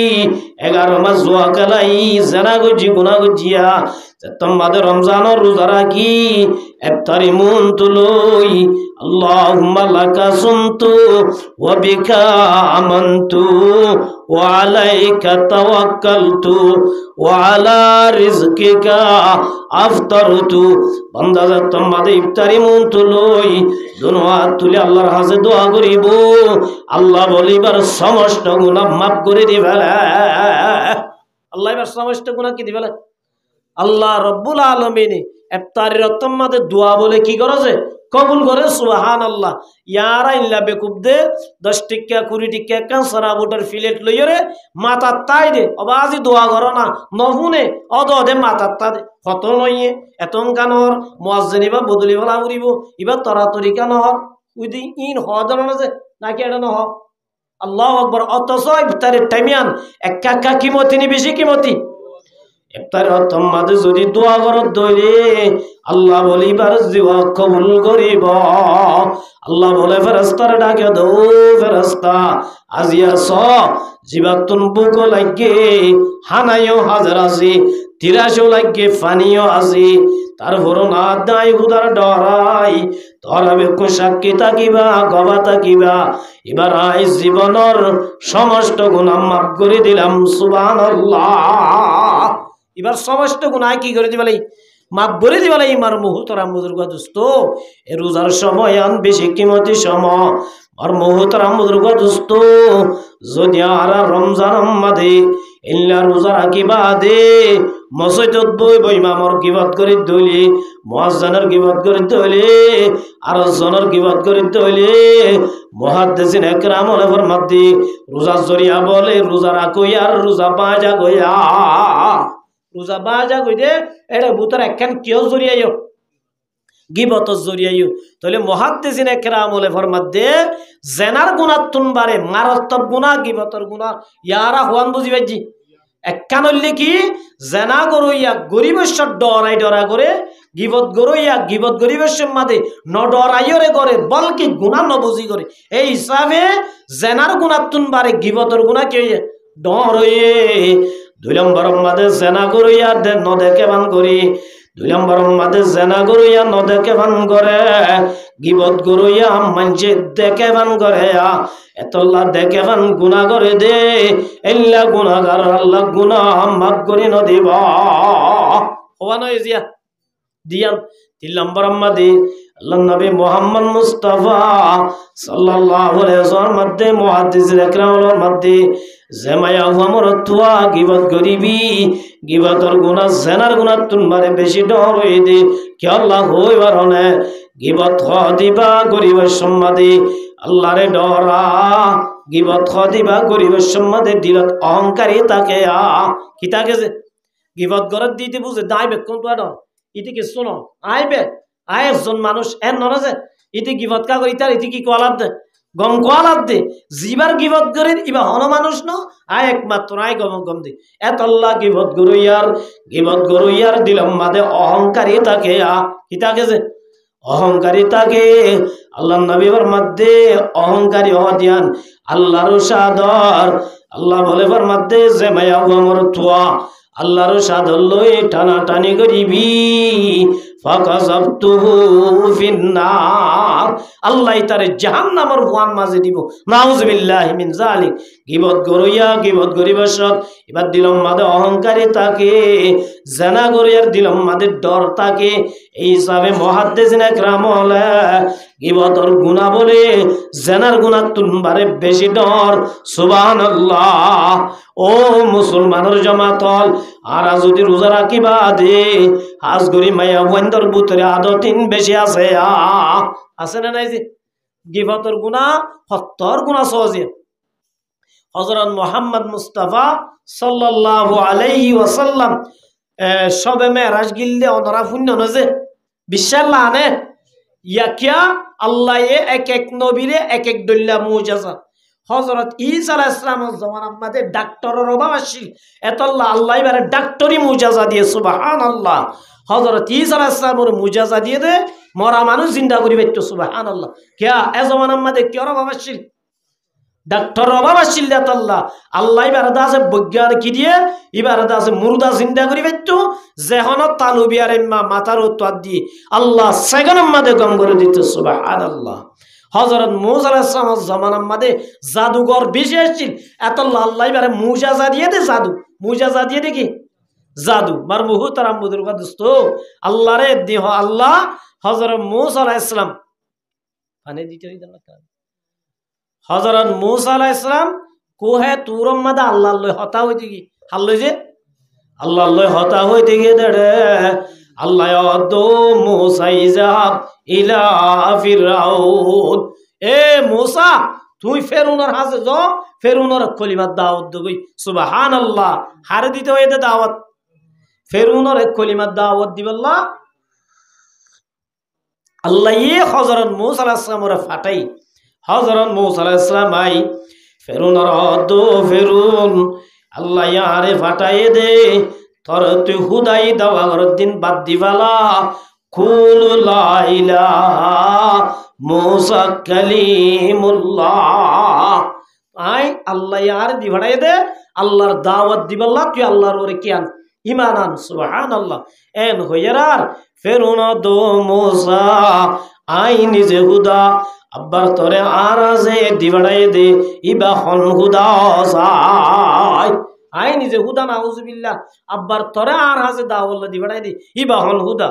11 মাস জুয়া কালাই জানা গজি গুনাহ গজিয়া তোমাদের রমজানের রোজা রাখি ইফতারি মন তুলই আল্লাহুম্মা লাকা সুমতু ওয়া বিকা আমানতু ওয়া আলাইকা তাওয়াক্কালতু ওয়া আলা রিজকিকা আফতারতু। বান্দা তোমাদের ইফতারি মন তুলই দুনোয়া তুলে আল্লাহর কাছে দোয়া করিব আল্লাহ বলিবার সমস্ত গুনাহ মাফ করে দিবেন। আল্লাহ এবার সমস্ত গুনাহ কি দিবেন আল্লাহ রব্বুল আলামিন ইফতারির তোমাদে দোয়া বলে কি করে কবুল করে সুবহানাল্লাহ। ইয়ারা ইল্লা বেকুব দে 10 টাকা 20 টাকা কাঁচরা বুটার ফিলেট লইরে মাথা তাই দে অবাজি দোয়া করো না নহুনে অদে মাথা তা দে কত লইয়ে এতন কানর মুয়াজ্জিন বা বদলি বলা উরিব ইবা তরাতরি কানর উদি ইন হদন আছে নাকি এটা নহ আল্লাহু আকবার। অতস ইফতারের টাইমিয়ান একা কিমতি নি বেশি কিমতি ইফতারের তোমাদে যদি দোয়া করো দইলে আল্লাহ বলিবার জিওয়া কবুল করিব। আল্লাহ বলে ফেরেশতার ডাকে দাও, ফেরেশতা আজিয়া স জিবাতুন বুক লাগে হানায়ও হাজার আছে, তিরাশও লাগে ফানিও আছে, তারপর না দাই হুদার ডরাই ধরাবে সাক্ষী থাকিবা গবা থাকিবা। এবার আই জীবনের সমস্ত গুনাহ মাফ করে দিলাম, সুবহানাল্লাহ। এবার সমস্ত গুনাহ কি করে দিবালাই? মাফ করে দিবালাই। ইমার মুহূর্তরাম বুজুর্গ দোস্ত, এ রোজার সময় আন বেশি কিমতি সময় আর মুহূর্তরাম বুজুর্গ দোস্ত, যদি আর রমজান মাদে ইল্লা রোজা রাখিবা দে মসজিদত বই ইমামর গিবত করে দইলে, মুয়াজ্জিনের গিবত করে দইলে, আর জনের গিবত করে দইলে, মুহাদ্দিসিন একরাম ওলে ফরমাতি রোজা জরিয়া বলে রোজা রাখো আর রোজা বাজা গয়া, রোজা বাজা গইদে এটা বুতর একখান কিও জরিয়াইও গিবত জরিয়াইও। তাহলে মুহাদ্দিসিন একরাম ওলে ফরমাতে জেনার গুনাহ তুনবারে মারাত্মক গুনাহ গিবতর গুনাহ ইয়ারা হওয়ান বুঝিবাজি। একখান হইলে কি জেনা গরইয়া গরিবেশ্বর ডরাই ডরা করে, গিবত গরইয়া গিবত গরিবেশ্বর মাদে ন ডরাইরে করে বলকি গুনাহ ন বুঝি করে। এই হিসাবে জেনার গুনাহ তুনবারে গিবতর গুনাহ কি ডর হইয়ে। 2 নম্বর মাদে জেনা গরইয়া ন দেখে বান করি, 2 নম্বর মাদে জেনা গরইয়া ন দেখে বান করে, গিবত গরইয়া মানছে দেখে বান করে, এতল্লা দেখে বান গুনাহ করে দে এল্লা গুনাহগার আল্লাহ গুনাহ মাফ করে ন দিব হওয়ানো এজিয়া দিয়ান। 3 নম্বর মাদে আল্লাহ নবী মুহাম্মদ মুস্তাফা সাল্লাল্লাহু আলাইহি ওয়াসাল্লাম মধ্যে মুহাদ্দিসিন একরামের মধ্যে জেমায়া আমর তুয়া গিবত গরিবি গিবতর গুনাহ জেনার গুনাহ তুনবারে বেশি ডর হই দে কি আল্লাহ হই বারনে গিবত দিবা গরিবের সম্মাদে আল্লাহরে ডরা, গিবত দিবা গরিবের সম্মাদে দিলত অহংকারী তাকে কি তাকে যে গিবত গরত দিতে বুঝে দাইবে কোন তো ডর ইতি কি শুনো আইবে আয় একজন মানুষ এর নরজে ইতি গিবত কা করি তার ইতি কি কলাপ দে গম কলাপ দে জিবার গিবত করেন ইবা হন মানুষ ন আয় একমাত্র আয় গম গম দে এত আল্লাহ গিবত গরুইয়ার দিলাম মাদে অহংকারী তাকে কি তাকে যে অহংকারী তাকে আল্লাহ নবীর মধ্যে অহংকারী হদিয়ান আল্লাহর সাদর। আল্লাহ বলে মধ্যে যে মায়া আমর তুয়া আল্লাহর সাদর লই টানা টানি করিবি ফাকাযাবতুহু ফিন্নার, আল্লাহ তারে জাহান্নামের ভুয়ান মাঝে দিব। নাউযুবিল্লাহি মিন যালিক। গিবত গরইয়া গিবত গরিবেশ্বর এবার দিলম মাদে অহংকারী তাকে, জেনা গরইয়ার দিলম মাদে ডর তাকে। এই হিসাবে মুহাদ্দিসিন একরাম হলে গিবতর গুনাহ বলে জেনার গুনাহ তুনবারে বেশি ডর। সুবহানাল্লাহ। ও মুসলমানের জমাতল আর যদি রোজা রাখিবা দে আজ গরি মায়া বন্দর ভিতরে আদতিন বেশি আছে আছে না নাই যে গিবতর গুনাহ 70 গুনাহ সহজে। হযরত মুহাম্মদ মুস্তাফা সাল্লাল্লাহু আলাইহি ওয়াসাল্লাম সবে মেরাজ গিললে অনরা পুণ্য নজে বিশাল্লাহ আনে ইয়াকিয়া আল্লাহ এক এক নবীরে এক এক দল্লা মুজাজা। হযরত ঈসা আলাইহিস সালামের জামানার মধ্যে ডাক্তারের অভাব আসছিল, এতল্লাহ আল্লাহ এবারে ডাক্তারি মুজাজা দিয়ে সুবহানাল্লাহ। হযরত ঈসা আলাইহিস সালামের মুজাজা দিয়ে দে মরা মানুষ জিন্দা করি বাইতো সুবহানাল্লাহ। কিয়া এ জামানার মধ্যে কি অভাব আসছিল? ডাক্তার অভাব আসছিল এতল্লাহ আল্লাহ এবারে আছে বৈজ্ঞানিক কি দিয়ে এবারে আছে মুর্দা জিন্দা করি বাইতো যেহন তালু বিয়ার মাথার উত্তর দিয়ে আল্লাহ সেকেন্ডের মধ্যে গম করে দিত সুবহানাল্লাহ। হযরত মূসা আলাইহিস সালামের জামানার মধ্যে জাদুঘর বেশি আসছিল, এতল্লাহ আল্লাহ এবারে মুজাজা দিয়ে দে জাদু মুজাজা দিয়ে দে কি জাদু মার মুহতারাম বুজুর্গ দোস্ত আল্লাহরে দেহ আল্লাহ হযরত মূসা আলাইহিস সালাম পানি দিতে হইল না হযরত মূসা আলাইহিস সালাম কোহে তুরম মাদা আল্লাহ লই হতা হইতে কি হাল্লই যে আল্লাহ লই হতা হইতে গিয়ে দেড়ে আল্লাহ অদো মূসা ইজাব ইলা ফিরাউন, এ মূসা তুই ফেরাউনের হাজে যাও, ফেরাউনের কলিমার দাওয়াত দগই সুবহানাল্লাহ। হারে দিতে হইতে দাওয়াত ফেরাউনের কলিমার দাওয়াত দিবাল্লাহ আল্লাহ হযরত মূসা আলাইহিস সালামের ফাটাই। হযরত মূসা আলাইহিস সালাম আই ফেরাউনের অদো ফেরাউন আল্লাহ ইয়ারে ফাটাই দে তোর তুই হুদাই দাওয়ার দিন বাদ দিবালা কুলু লা ইলাহা মুসা কালিমুল্লাহ। আই আল্লাহ ইয়ার দিবাড়াই দে আল্লাহর দাওয়াত দিবাল্লাহ তুই আল্লাহর ওরে কিয়ান ইমান আন সুবহানাল্লাহ। এন হইয়ার ফেরুন দো মুসা আই নিজে হুদা আব্বার তরে আর আছে দিবাড়াই দে ইবা হন হুদা সাই আই নিজে হুদা নাউজুবিল্লাহ আব্বার তরে আর আছে দাওয়াল্লাহ দিবাড়াই দে ইবা হন হুদা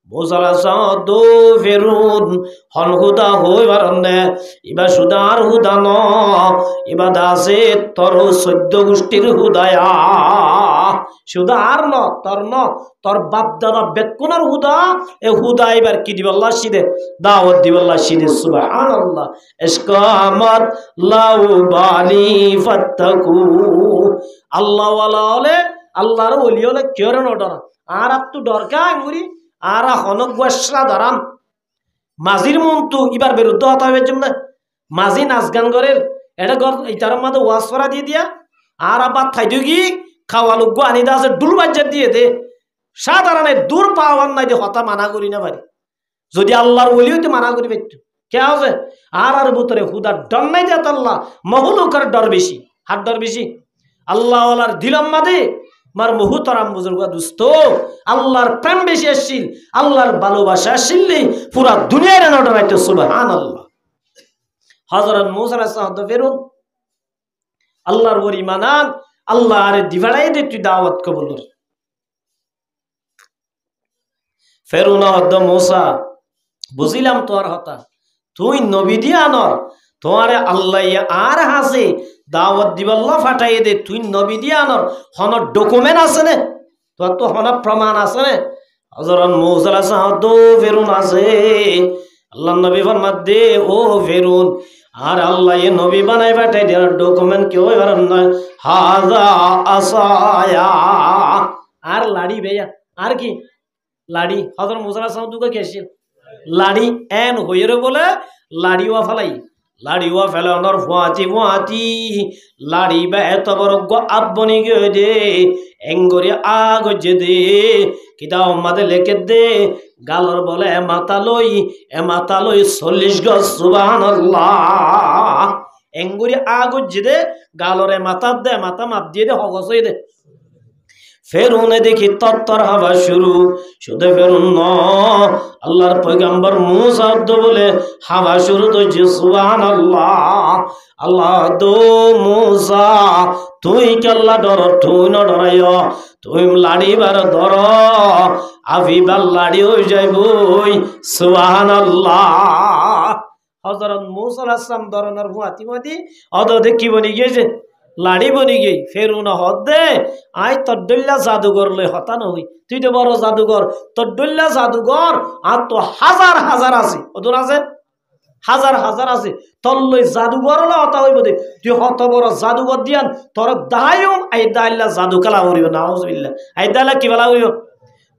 মোসালা দো ফেরুন হন হুদা হই বারণে ইবা সুদার হুদা ন ইবা দাসে তর 14 গোষ্ঠীর হুদায়া সুদা আর ন তোর বাপ দাদা বেকুনার হুদা এ হুদা এবার কি দিবাল্লাহ সিদে দাওয়াত দিবাল্লাহ সিদে সুবহানাল্লাহ। ইসকামাত লাউ বালি ফাত্তাকু আল্লাহ ওয়ালা হলে আল্লাহর ওলি হলে কেউ না ডর আর তো দরকার মুরি আর হনক গোসরা ধরাম মাঝির মন্তু এবার বিরুদ্ধ হতে হবে জন্য মাঝি নাচ গান করের এটা গর ইতার মধ্যে ওয়াজ করা দিয়ে দিয়া আর আবার থাই দিগি খাওয়া লোক আনি দা আছে ডুল বাজার দিয়ে দে সাধারণ দূর পাওয়ার নাই যে হতা মানা করি না পারি যদি আল্লাহর ওলি হইতে মানা করি পাইতো কে আছে আর ভিতরে হুদার ডর নাই যে আল্লাহ মহলুকার ডর বেশি হাত ডর বেশি আল্লাহ আল্লাহর দিলাম মাদে মার মুহতারাম বুজুর্গ দুস্থ আল্লাহর প্রেম বেশি আসছিল আল্লাহর ভালোবাসা আসছিল পুরা দুনিয়ার নডরাইতো সুবহানাল্লাহ। হযরত মূসা আলাইহিস সালাম ফেরুন আল্লাহর ওলি মানান আল্লাহ আরে দিবাড়াই দে তুই দাওয়াত কবুল কর ফেরুন হদ মূসা বুঝিলাম তোর হতা তুই নবী দিয়া আনর তোমারে আল্লাহ আর হাসে দাওয়াত দিবাল্লাহ ফাটাই দে তুই নবী দিয়া আনর হন ডকুমেন্ট আছে নে তোর তো হন প্রমাণ আছে নে হযরত মূসা আলাইহিস সালাম দো ফেরুন আছে আল্লাহ নবী ফরমাত দে ও ফেরুন আর আল্লাহ এ নবী বানাই ফাটাই দে ডকুমেন্ট কেউ এবার নয় হাযা আসায়া আর লাড়ি ভাইয়া আর কি লাড়ি হযরত মূসা আলাইহিস সালাম দুকে কেছিল লাড়ি এন হইরে বলে লাড়িওয়া ফেলাই লাড়িওয়া ফেলে অনর ফুয়াতি লাড়ি বা এত বড় আব্বনি গে দে এঙ্গরি আগ যে দে কিতা উম্মাদে লেখে দে গালর বলে এ মাথা লই 40 গজ সুবহানাল্লাহ এঙ্গরি আগ যে দে গালরে মাথা দে মাথা মাপ দিয়ে দে হগস হই দে ফেরুনে দেখি তত্তর হওয়া শুরু শুধু ফেরুন ন আল্লাহর পয়গম্বর মূসা বলে হাওয়া শুরু তো সুবহানাল্লাহ আল্লাহ দো মূসা তুই কেল্লা ডর তুই ন ডরাইও তুই লাড়িবার ধর আফিবার লাড়ি হয়ে যাইবই সুবহানাল্লাহ। হযরত মূসা আলাইহিস সালাম ধরনের ফুয়াতি অদ দেখি বনি গিয়েছে লাড়ি বনি গই ফেরুন হদ দে আই তদ্দুল্লা জাদুঘর লই হতা নই তুই তো বড় জাদুঘর তদ্দুল্লা জাদুঘর আর তো হাজার হাজার আছে ওদন আছে হাজার হাজার আছে তোর লই জাদুঘর হলে হতা হইব দে তুই হত বড় জাদুঘর দিয়ান তোর দায়ম আই দাইল্লা জাদু খেলা হইব নাউজুবিল্লাহ আই দাইলা কি বলা হইব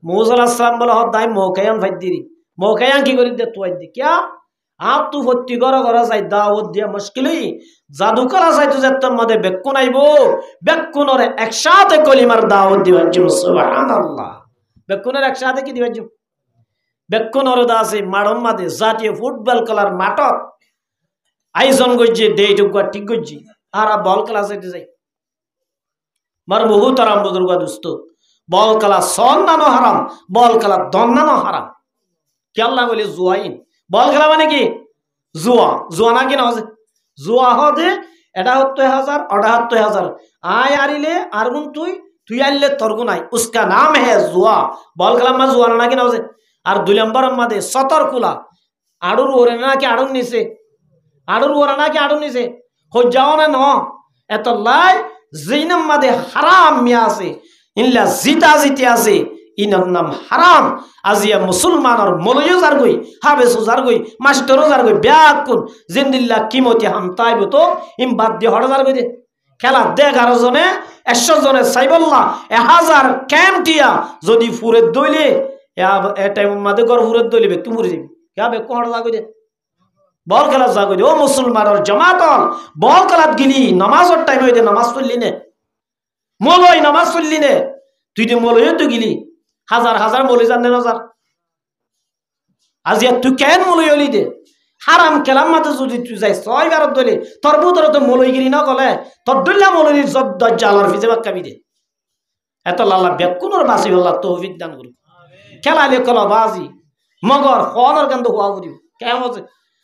মূসা আলাইহিস সালাম বলে হদ দাই মৌকায়ান ফাইদ দিরি মৌকায়ান কি করি দে তুই দি কিয়া आप तू भर्ती करा जाए दावत दिया मुश्किल जादू करा जाए तुझे तम मदे बेक्कुन आइबो बेक्कुन और एक साथ कलिमार दावत दिवा जुम सुबहानाल्लाह बेक्कुन और एक साथ की दिवा जुम बेक्कुन और दासे माडम मदे जातीय फुटबल कलर माटक आइजन गज्जे डेटु गट्टी गज्जी आरा बॉल क्लास है जाई मार मुहताराम बुजुर्ग दोस्त बॉल कला सन्नानो हराम बॉल कला दन्नानो हराम क्या अल्लाह बोले जुआइन বল খেলা মানে কি জুয়া জুয়া না কি না জুয়া হদে এটা 70,000 ওটা 70,000 আয় আরিলে আরগুন তুই আইলে তরগুন আই উসকা নাম হে জুয়া বল খেলা মা জুয়া না কি না আর দুই নম্বর মধ্যে সতর্কুলা আড়ুর ওরে না কি আড়ুন নিছে আড়ুর ওরে না কি আড়ুন নিছে হই যাও না ন এত লাই জিনাম মধ্যে হারাম মিয়া আছে ইল্লা জিতা জিতে আছে ইনার নাম হারাম আজিয়া মুসলমানর মলয় যার গই হাবেসু যার গই মাস্টারও যার গই ব্যাকুন জিন্দিল্লাহ কিমতি হাম তাইব তো ইম বাদ দিয়ে হড় যার গই দে খেলা দে 11 জনে 100 জনে সাইবল্লাহ 1000 ক্যাম্পটিয়া যদি ফুরে দইলে এ টাইম মাদে গর ফুরে দইলে বে তুমি যাবি যাবে কোড় যার গই দে বল খেলা যার গই দে ও মুসলমানর জামাতন বল খেলাত গিলি নামাজের টাইম হইতে নামাজ পড়লি নে মলয় নামাজ পড়লি নে তুই তো মলয় তো গিলি হাজার হাজার মলি জান না আজিয়া তুই কেন মলই হলি দে হারাম কেলাম মাতে যদি তুই যাই 6 বার দলে তোর বুতর তো মলইগিরি না গলে তোর দুল্লা মলইর জব দজ্জালার ফিজে বাক্কাবি দে এত লাল্লা বেকুনর বাসি আল্লাহ তৌফিক দান করুক খেলালে কলা বাজি মগর খনর গন্ধ হওয়া করিও কেমন আছে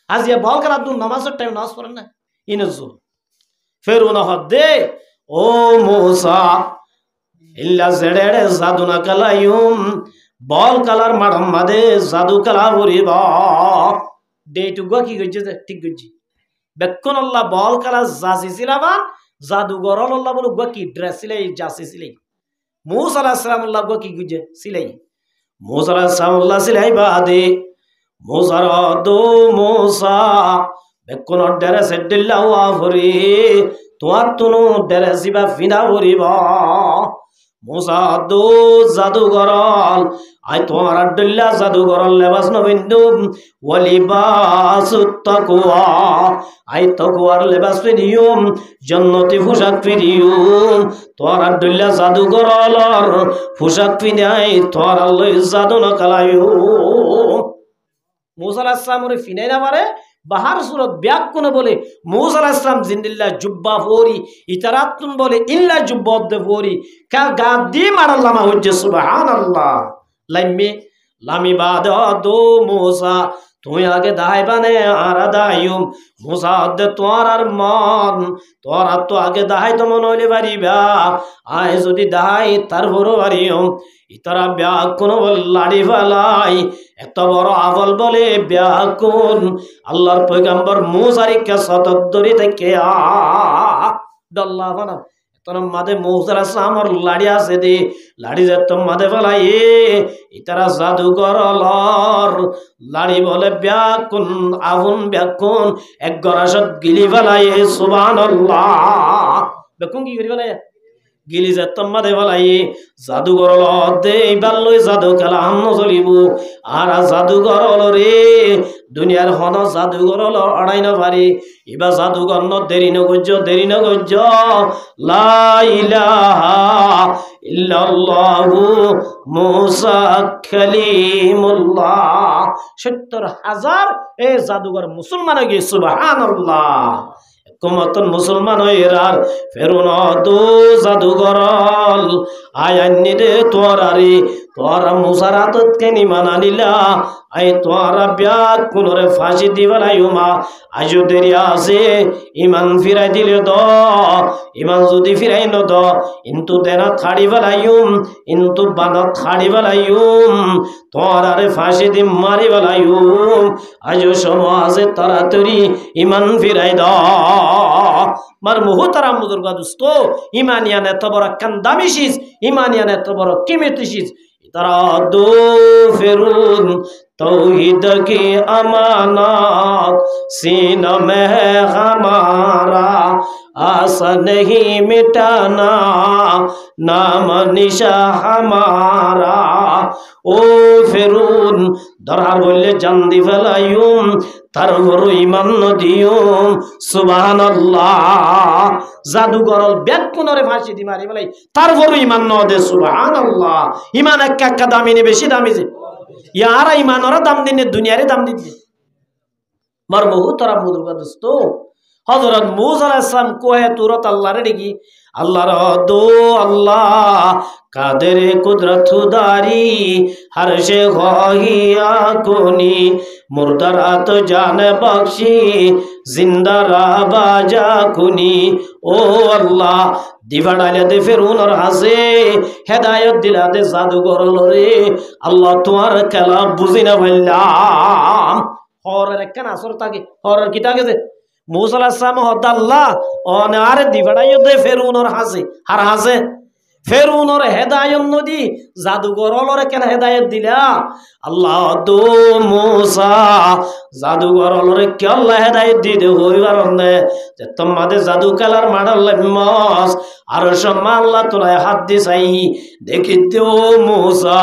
আজিয়া বল খেলা দু নামাজের টাইম নামাজ পড়েন না ইনজু ফেরুন হদে ও মুসা ইল্লা জেড়ে জাদুনা কালায়ুম বল কালার মাডম মাদে জাদু কালা বরিবা ডে টু গো কি গজ্জে ঠিক গজ্জি বেকুন আল্লাহ বল কালা জাসি সিলাবা জাদু গরল আল্লাহ বল গো কি ড্রেস সিলাই জাসি সিলাই মুসা আলাইহিস সালাম আল্লাহ গো কি গজ্জে সিলাই মুসা আলাইহিস সালাম আল্লাহ সিলাই বাদে মুসার দো মুসা বেকুন ডরে সেডিল্লা ওয়া ভরি তোয়ার তুনু ডরে সিবা ফিনা ভরিবা মুসা দো জাদুগরল আই তোমার আব্দুল্লাহ জাদুগরল লেবাস নবিন্দু ওয়ালিবাস তাকওয়া আই তাকওয়ার লেবাস পিরিয়ম জান্নাতি পোশাক পিরিয়ম তোমার আব্দুল্লাহ জাদুগরলর পোশাক পিনাই তোমার আল্লাহ জাদু না কালায়ু মুসা আলাইহিস সালামের ফিনাই না পারে বাহার সুরত ব্যাকুন বলে মুসা আলাইহিস সালাম জিন্দিল্লা জুব্বা ফোরি ইতারাতুন বলে ইল্লা জুব্বাদ ফোরি কা গাদি মারাল্লামা হজ্জে সুবহানাল্লাহ লাইমে লামি বাদ দো মুসা তুই আগে দাই বানে আর দাইম মুসা দে তোর আর মন তোর আর তো আগে দাই তো মন হইলে পারিবা আয় যদি দাই তার বড় পারিম ইতারা ব্যাকুন লাড়ি ফালাই এত বড় আফল বলে ব্যাকুন আল্লাহর পয়গম্বর মুসারিকে সতদ্দরি থেকে ডল্লা বানা তোর মাদে মুসা আলাইহিস সালামর লাড়ি আছে দে লাড়ি যে তোর মাদে ফেলাই ইতারা জাদুগরলর লাড়ি বলে ব্যাকুন আগুন ব্যাকুন এক গরাসত গিলি ফেলাই সুবহানাল্লাহ বেকুন কি করি ফেলাই গিলি যে তোমাদের বলাই জাদুঘর দে এইবার লই জাদু খেলা হাম চলিব আর জাদুঘর রে দুনিয়ার হন জাদুঘর অড়াই না পারি এবার জাদুঘর দেরি নগজ্য লা ইলাহা ইল্লাল্লাহু মুসা কালিমুল্লাহ ৭০,০০০ এ জাদুঘর মুসলমান হয়ে গিয়ে সুবহানাল্লাহ কুমতন মুসলমান হইরার ফেরুন দো জাদুগরল আয়ান্নি দে তোরারি তোরা মুসারাতত কেনি মানানিলা আই তোরা ব্যাক কোনরে ফাঁসি দিবালাইমা আজও দেরি আছে ইমান ফিরাই দিলে দ ইমান যদি ফিরাই ন দ ইন্তু দেনা থাড়ি বালাইম ইন্তু বানা থাড়ি বালাইম তোরারে ফাঁসি দি মারি বালাইম আজও সমাজে তাড়াতাড়ি ইমান ফিরাই দ মার মুহতারাম বুজুর্গ দোস্ত ইমানিয়ান এত বড় কান্দামিশিস ইমানিয়ান এত বড় কিমেতিশিস তারা দো ফেরুন तौहीद की अमानत सीना में है हमारा आशा नहीं मिटाना नाम निशा हमारा ओ फिरून दरहार बोले जंदी फलायूम तारवरो ईमान नदियूम सुबहानल्लाह जादूगरल बेकुनरे फांसी दी मारी बोले तारवरो ईमान न दे सुबहानल्लाह ईमान एक दामी ने बेशी दामी जे यारा ईमान और दाम दिन दुनिया रे दाम दिन मर बहुत तरह मुद्र दोस्तों हजरत मूसा अलैहिस सलाम को है तुरत अल्लाह रे डिगी अल्लाह रो दो अल्लाह कादर कुदरत दारी हर शे ख्वाहिया कोनी मुर्दरात जान बख्शी जिंदा रह बाजा कुनी ओ अल्लाह दिवाड़ाले दे फिरून और हसे हिदायत दिला दे जादूगर रे अल्लाह तुम्हार कला बुझिना वल्लाम और रखन असर ताके और किताके से मूसा अलैहिस सलाम हदल्ला और आरे दिवाड़ायो दे फिरून और हसे हर हसे फिरून और हिदायत नदी जादूगर रे केन हिदायत दिला अल्लाह दो मूसा जादूगर रे के अल्लाह हिदायत दी दे होइबार ने जे तुम्हादे जादू कलार माडल मस আর সম্মানলা তোরা হাত দিছাই দেখি তো মুসা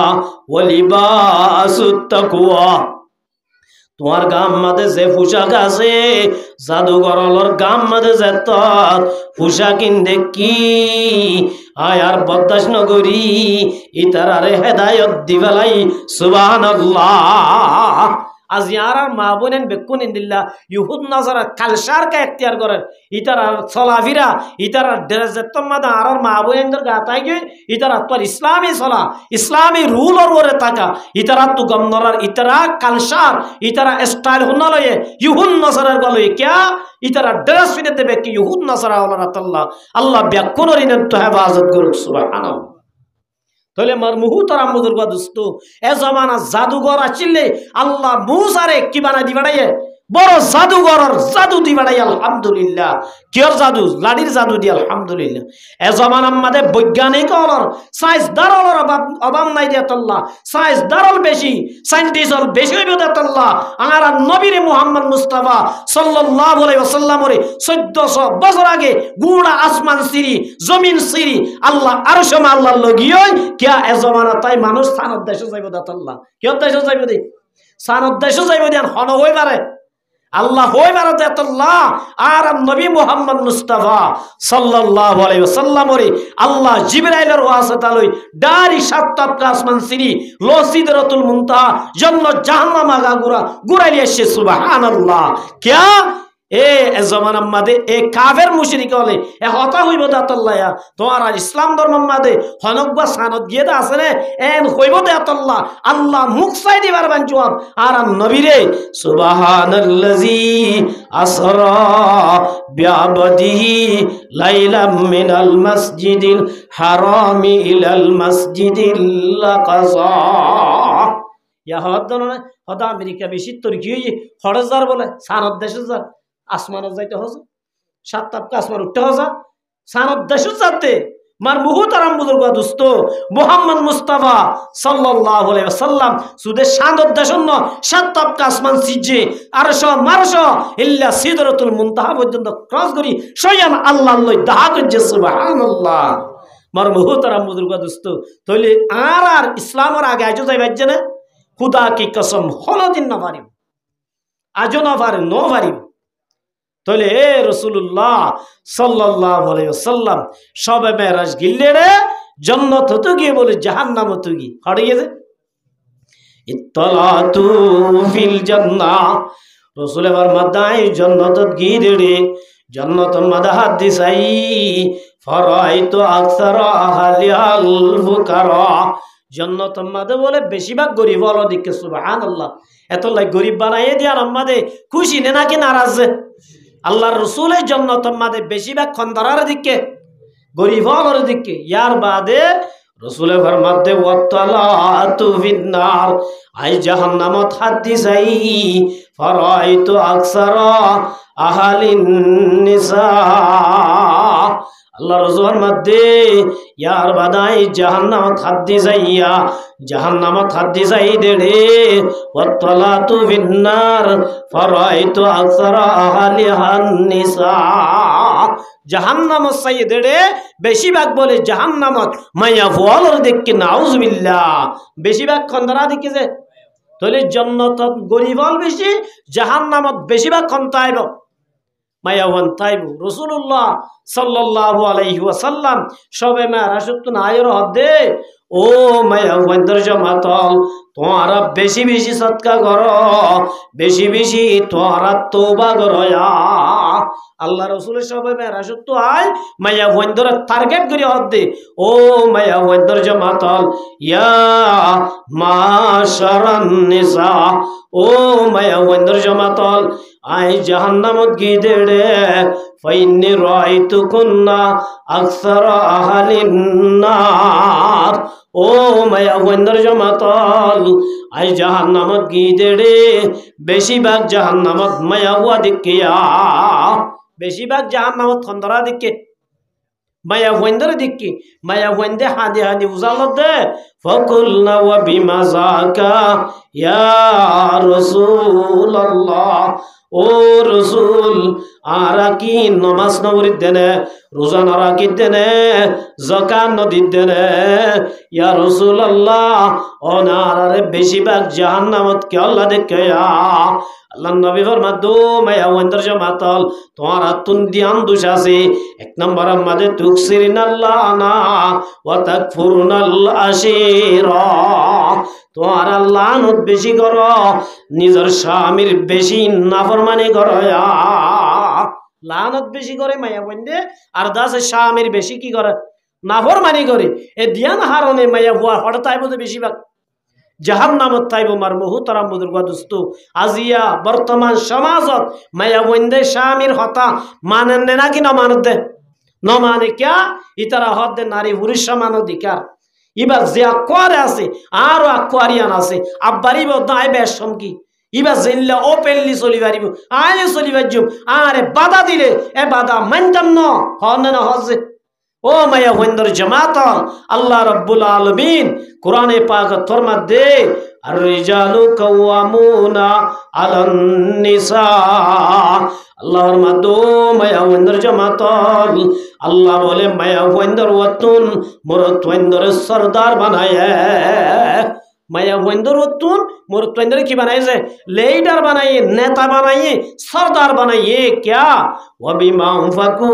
ওয়ালিবাসুত তাকওয়া তোমার গাম মাঝে যে পোশাক আছে জাদুঘরলর গাম মাঝে যে তোর পোশাক দেখি আয় আর বরদাস্ত নগরী ইতারারে হেদায়ত দিবালাই সুবহানাল্লাহ আজ ইয়ার মা বোনেন বেকুন ইন্দিল্লা ইহুদ নাসারা কালসার কা এখতিয়ার করেন ইতারা চলাফিরা ইতারা ড্রেসের আর মা বোনেনদের গাতাই গিয়ে ইতারা তোর ইসলামী চলা ইসলামী রুল ওরে থাকা ইতারা তু গমনরার ইতারা কালসার ইতারা স্টাইল হুন্না লয়ে ইহুদ নাসারার গলয়ে ক্যা ইতারা ড্রেস ফিরে দেবে কি ইহুদ নাসারা আল্লাহ আল্লাহ ব্যাকুনর ইনের তো হেফাজত করুক সুবহানাল্লাহ। তাহলে মার মুহুতারাম বুজুর্গ দোস্ত এ জমানা জাদুঘর আছিলে আল্লাহ মুসারে কি বানাই দি বাড়াইয়ে বড় জাদুঘরের জাদু দি বাড়াই আলহামদুলিল্লাহ। কিয়র জাদু? লাডির জাদু দি আলহামদুলিল্লাহ। এ জমানার মধ্যে বৈজ্ঞানিক অলর সায়েন্সদার অলর অভাব নাই দিয়ে আল্লাহ সায়েন্সদার অল বেশি সায়েন্টিস্ট অল বেশি হইবে দিয়ে আল্লাহ আর নবীরে মুহাম্মদ মুস্তাফা সাল্লাল্লাহু আলাইহি ওয়াসাল্লামের 1400 বছর আগে গুড়া আসমান সিরি জমিন সিরি আল্লাহ আরশ মা আল্লাহর লগিয়ে কিয়া এ জমানা তাই মানুষ সানত দেশে যাইব দিয়ে আল্লাহ কিয়র দেশে যাইব দি সানত দেশে যাইব দিয়ান হন হই পারে আল্লাহ হই বারাতে আল্লাহ আর নবী মুহাম্মদ মুস্তাফা সাল্লাল্লাহু আলাইহি ওয়াসাল্লামের আল্লাহ জিবরাইলের ওয়াসিতা লই ডারি সাতটাপ আসমান সিরি লো সিদরাতুল মুনতাহা জান্নাত জাহান্নাম আগা গুরাইলি এসে সুবহানাল্লাহ। কিয়া এ জমানার মাদে এ কাফের মুশরিক হলে এ হতা হইব দাতাল্লাহ তোমার আর ইসলাম ধর্মের মাদে হনক বা সানত গিয়ে দা আছে রে এন হইব দাতাল্লাহ আল্লাহ মুখ চাই দিবার বান জবাব আর নবীরে সুবহানাল্লাযী আসরা বিআবদিহি লাইলাম মিনাল মাসজিদিল হারামি ইলাল মাসজিদিল আকসা ইয়া হদনা হদা আমেরিকা বেশি তুর্কি হড়জার বলে সানত দেশে যা আসমানত যাইতে হজ সাতটাপকা আসমান উঠতে হজা সানত দেশে যাতে মার মুহুতারাম বুজুর্গ দোস্ত মুহাম্মদ মুস্তাফা সাল্লাল্লাহু আলাইহি ওয়াসাল্লাম সুদে সানত দেশন্ন সাতটাপকা আসমান সিজে আরশ মারশ ইল্লা সিদরাতুল মুনতাহা পর্যন্ত ক্রস করি স্বয়ং আল্লাহ লই দাহা করছে সুবহানাল্লাহ। মার মুহুতারাম বুজুর্গ দোস্ত তাইলে আর ইসলামের আগে আজও যাইবা না খুদা কি কসম হলো দিন না পারিম আজও না পারে ন পারিম। তাহলে এ রাসূলুল্লাহ সাল্লাল্লাহু আলাইহি ওয়াসাল্লাম সবে মেরাজ গিল্লে রে জান্নাত হতে গিয়ে বলে জাহান্নাম হতে গিয়ে হড়ে গেছে ইত্তালাতু ফিল জান্নাহ রাসূল এবার মাদাই জান্নাত গিয়ে রে জান্নাত মাদা হাদিস আই ফরাইতু আকসারা আহলিল ফুকারা জান্নাত মাদে বলে বেশিরভাগ গরিব হলো দিকে সুবহানাল্লাহ এত লাই গরিব বানাইয়ে দিয়ার আমাদের খুশি নে নাকি নারাজ আল্লাহর রাসূলের জান্নাত মাদে বেশিরভাগ খন্দরার দিকে গরিব হলোর দিকে ইয়ার বাদে রাসূলের ফরমাতে ওয়াতালাতু ফিন্নার আই জাহান্নামত হাদিস আই ফরাইতু আকসারা আহলিন নিসা আল্লাহ রাসূলের মধ্যে ইয়ার বাদাই জাহান্নামত হাদিস আইয়া জাহান্নামত হাদিস আই দেড়ে ওয়াতালাতু ফিন্নার ফরাইতু আকসারা আহলিহান নিসা জাহান্নামত সাই দেড়ে বেশিরভাগ বলে জাহান্নামত মাইয়া ফুয়ালর দেখকে নাউজুবিল্লাহ বেশিরভাগ খন্দরা দেখে যে তাহলে জান্নাতত গরিবল বেশি জাহান্নামত বেশিরভাগ খন্তাইব মায়াওয়ান তাইব রাসূলুল্লাহ সাল্লাল্লাহু আলাইহি ওয়াসাল্লাম সবে মেরাজত নায়ের হদে ও মায়াওয়ানদের জামাতল তোমরা বেশি বেশি সদকা করো বেশি বেশি তোমরা তওবা করো আল্লাহ রাসূলের সবে মেরাজত আয় মায়াওয়ানদের টার্গেট করি হদে ও মায়াওয়ানদের জামাতল ইয়া মাশারান নিসা ও মায়াওয়ানদের জামাতল আই জাহান্নামত গিয়ে রে ফাইন্নি রাইতুকুন্না আকসারা আহলিন নার ও মায়াওয়ানদের জামাতল আই জাহান্নামত গিয়ে রে বেশিরভাগ জাহান্নামত মায়াওয়া দিকিয়া বেশিরভাগ জাহান্নামত খন্দরা দিকে মায়াওয়ানদের দিকে মায়াওয়ানদে হাদি হাদি উজালত দে ফাকুলনা ওয়া বিমা যাকা ইয়া রাসূলুল্লাহ ও রসুল আরা কি নমাজ নবরিত দেনে রোজা নারাকিত দেনে যাকাত নদিত দেনে ইয়া রাসূলুল্লাহ অনারে বেশিরভাগ জাহান্নামত কে আল্লাহ দেখে আল্লাহ নবী ফরমাত দো মায়া ওয়ান্দার জামাতল তোমার আতুন দিয়ান দুষ আছে এক নম্বর আমাদের তুকসিরিনাল্লাহ না ওয়া তাকফুরুনাল আশিরা তোমার লানত বেশি করো নিজের স্বামীর বেশি নাফরমানি করো লানত বেশি করে মায়া বন্ধে আর দাসের স্বামীর বেশি কি করে নাফরমানি করে এ দিয়ান হারণে মায়া হুয়া হঠাৎ আইব বেশিরভাগ জাহান্নামত তাইব মার মুহতারাম বুজুর্গ দোস্ত আজিয়া বর্তমান সমাজত মায়া বন্ধে স্বামীর হতা মানেন নাকি না মানত দে ন মানে ক্যা ইতারা হদ দে নারী পুরুষ সমান অধিকার ইবা যে আকুয়ারে আছে আরো আকুয়ারিয়ান আছে আব্বারি বদ্ধ আই বেশ সমকি ইবা জিল্লা ওপেনলি চলি পারিব আয় চলি পারজুম আরে বাধা দিলে এ বাধা মানতাম ন হনে না হজে ও মায়া হইন্দর জামাত আল্লাহ রাব্বুল আলামিন কোরআনে পাক ফরমাত দে আর রিজালু কাওয়ামুনা আলান নিসা আল্লাহর মাদো মায়া হইন্দর জামাত আল্লাহ বলে মায়া হইন্দর ওয়াতুন মরত হইন্দর সরদার বানায় মায়া বন্ধুর উত্তুন মুরুত্তর কি বানাইছে লিডার বানাইয়ে নেতা বানাইয়ে সরদার বানাইয়ে क्या वबिमा फकू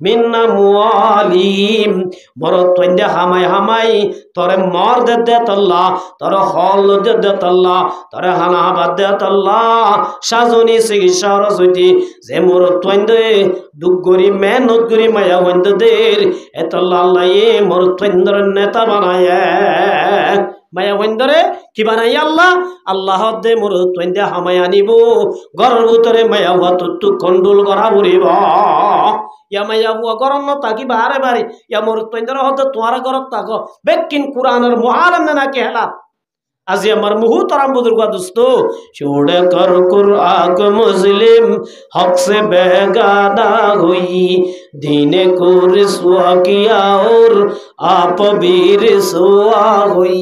मिन्ना मुआलिम मुरत्तन हामाय हामाय तोरे मार दे तल्ला तोरे हल दे तल्ला तोरे हाना बाद दे तल्ला साजनी चिकित्सा रसुती जे मुरत्तन दे दुगरी मेहनत गरी माया बন্ধুদের এতল্লা আল্লাহ এ মুরত্তর নেতা বানায় মায়া বন্ধরে কি বানাই আল্লাহ আল্লাহ দে মুরুত্তন্দে হামায় আনিব ঘরের ভিতরে মায়া হুয়া তুত্তু কন্ডুল করা বুড়িব ইয়া মায়া হুয়া গরম তাকি বারে বারে ইয়া মুরুত্তন্দর হতে তোমার গরম তাকো বেকিন কুরআনের মুহারম না কে হেলা আজি আমার মুহতারাম বুজুর্গ দোস্ত छोड़ कर कुरान को मुस्लिम हक से बेगाना हुई दीन को रिसवा किया और आप भी रिसवा हुई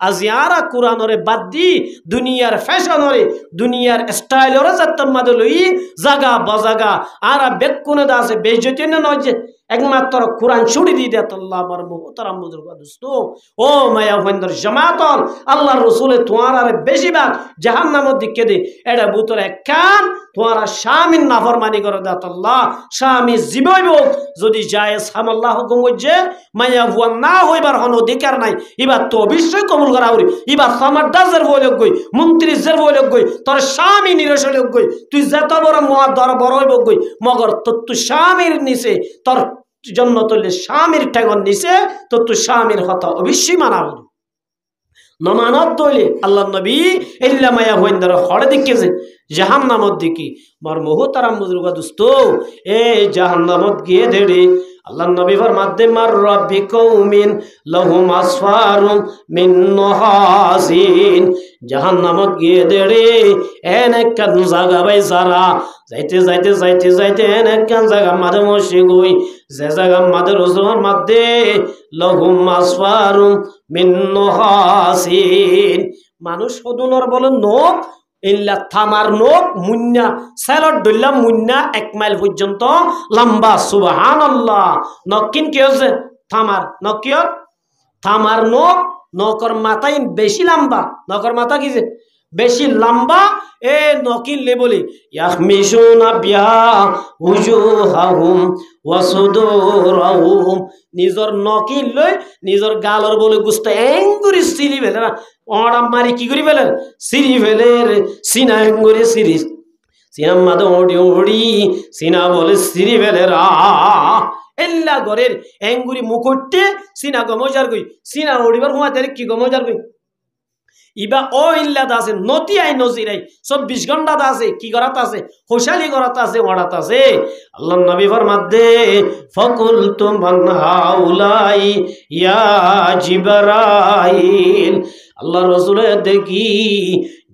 আজি আরা কুরআনরে বাদ দি দুনিয়ার ফ্যাশনরে দুনিয়ার স্টাইলরে যতমাদ লই জাগা বাজাগা আরা বেকুনে দাসে বেজতি না নয় একমাত্র কুরআন ছুড়ি দি দেত আল্লাহ আমার মুহতারাম বুজুর্গ দোস্ত ও মায়া বন্ধর জামাতন আল্লাহর রাসূলে তোমার আরে বেশিরভাগ জাহান্নামের দিকে দে এটা ভিতরে কান তোমার স্বামীর নাফরমানি করে দেত আল্লাহ স্বামী জীবইব যদি জায়েজ আল্লাহ হুকুম হইছে মায়া হুয়া না হইবার হন অধিকার নাই এবার তো অবশ্যই কবুল করা হরি এবার আমার দাজের বলক গই মন্ত্রীজের বলক গই তোর স্বামী নিরসলক গই তুই যত বড় মুআদ্দার বড় হইব গই মগর তো স্বামীর নিচে তোর জন্য তোলে স্বামীর ঠেগন নিচে তো তুই স্বামীর কথা অবশ্যই মানা হল নমানত দইলে আল্লাহ নবী ইল্লা মায়া হইন্দর হড়ে দিকে যে জাহান্নামত দিকে মার মুহতারাম বুজুর্গ দোস্ত এ জাহান্নামত গিয়ে দেড়ে আল্লাহ নবী ফরমাতে মার রাব্বি কওমিন লাহুম আসফারুম মিন নহাসিন জাহান্নামত গিয়ে দেড়ে এনে কান জায়গা বাই সারা যাইতে যাইতে যাইতে যাইতে এনে কান জায়গা মাদে মশি গই যে জায়গা মাদে রসুলের মধ্যে লাহুম আসফারুম মিন নহাসিন মানুষ হদুনর বলে নখ ইল্লা থামার নোক মুন্না সেলট দইলা মুন্না 1 মাইল পর্যন্ত লম্বা সুবহানাল্লাহ নকিন কি হচ্ছে থামার নকিয় থামার নোক নকর মাথায় বেশি লম্বা নকর মাথা কি যে বেশি লম্বা এ নকিন লে বলে ইয়াহমিশুনা বিহা উজুহাহুম ওয়া সুদুরহুম নিজর নকিন লই নিজর গালর বলে গুস্ত এঙ্গুরি সিলি বেলে না ওড়া মারি কি করি বেলে সিরি বেলে সিনা এঙ্গুরি সিরি সিনা মাদো ওড়ি ওড়ি সিনা বলে সিরি বেলে রা এল্লা গরের এঙ্গুরি মুকুটে সিনা গমজার গই সিনা ওড়িবার হুয়া তারে কি গমজার গই ইবা ও ইল্লা দাসে নতি আই নজিরাই 24 ঘন্টা দাসে কি করাত আছে হোশালি করাত আছে ওড়াত আছে আল্লাহ নবী ফরমাতে ফাকুলতু মান হাউলাই ইয়া জিবরাইল আল্লাহ রাসূলে দেখি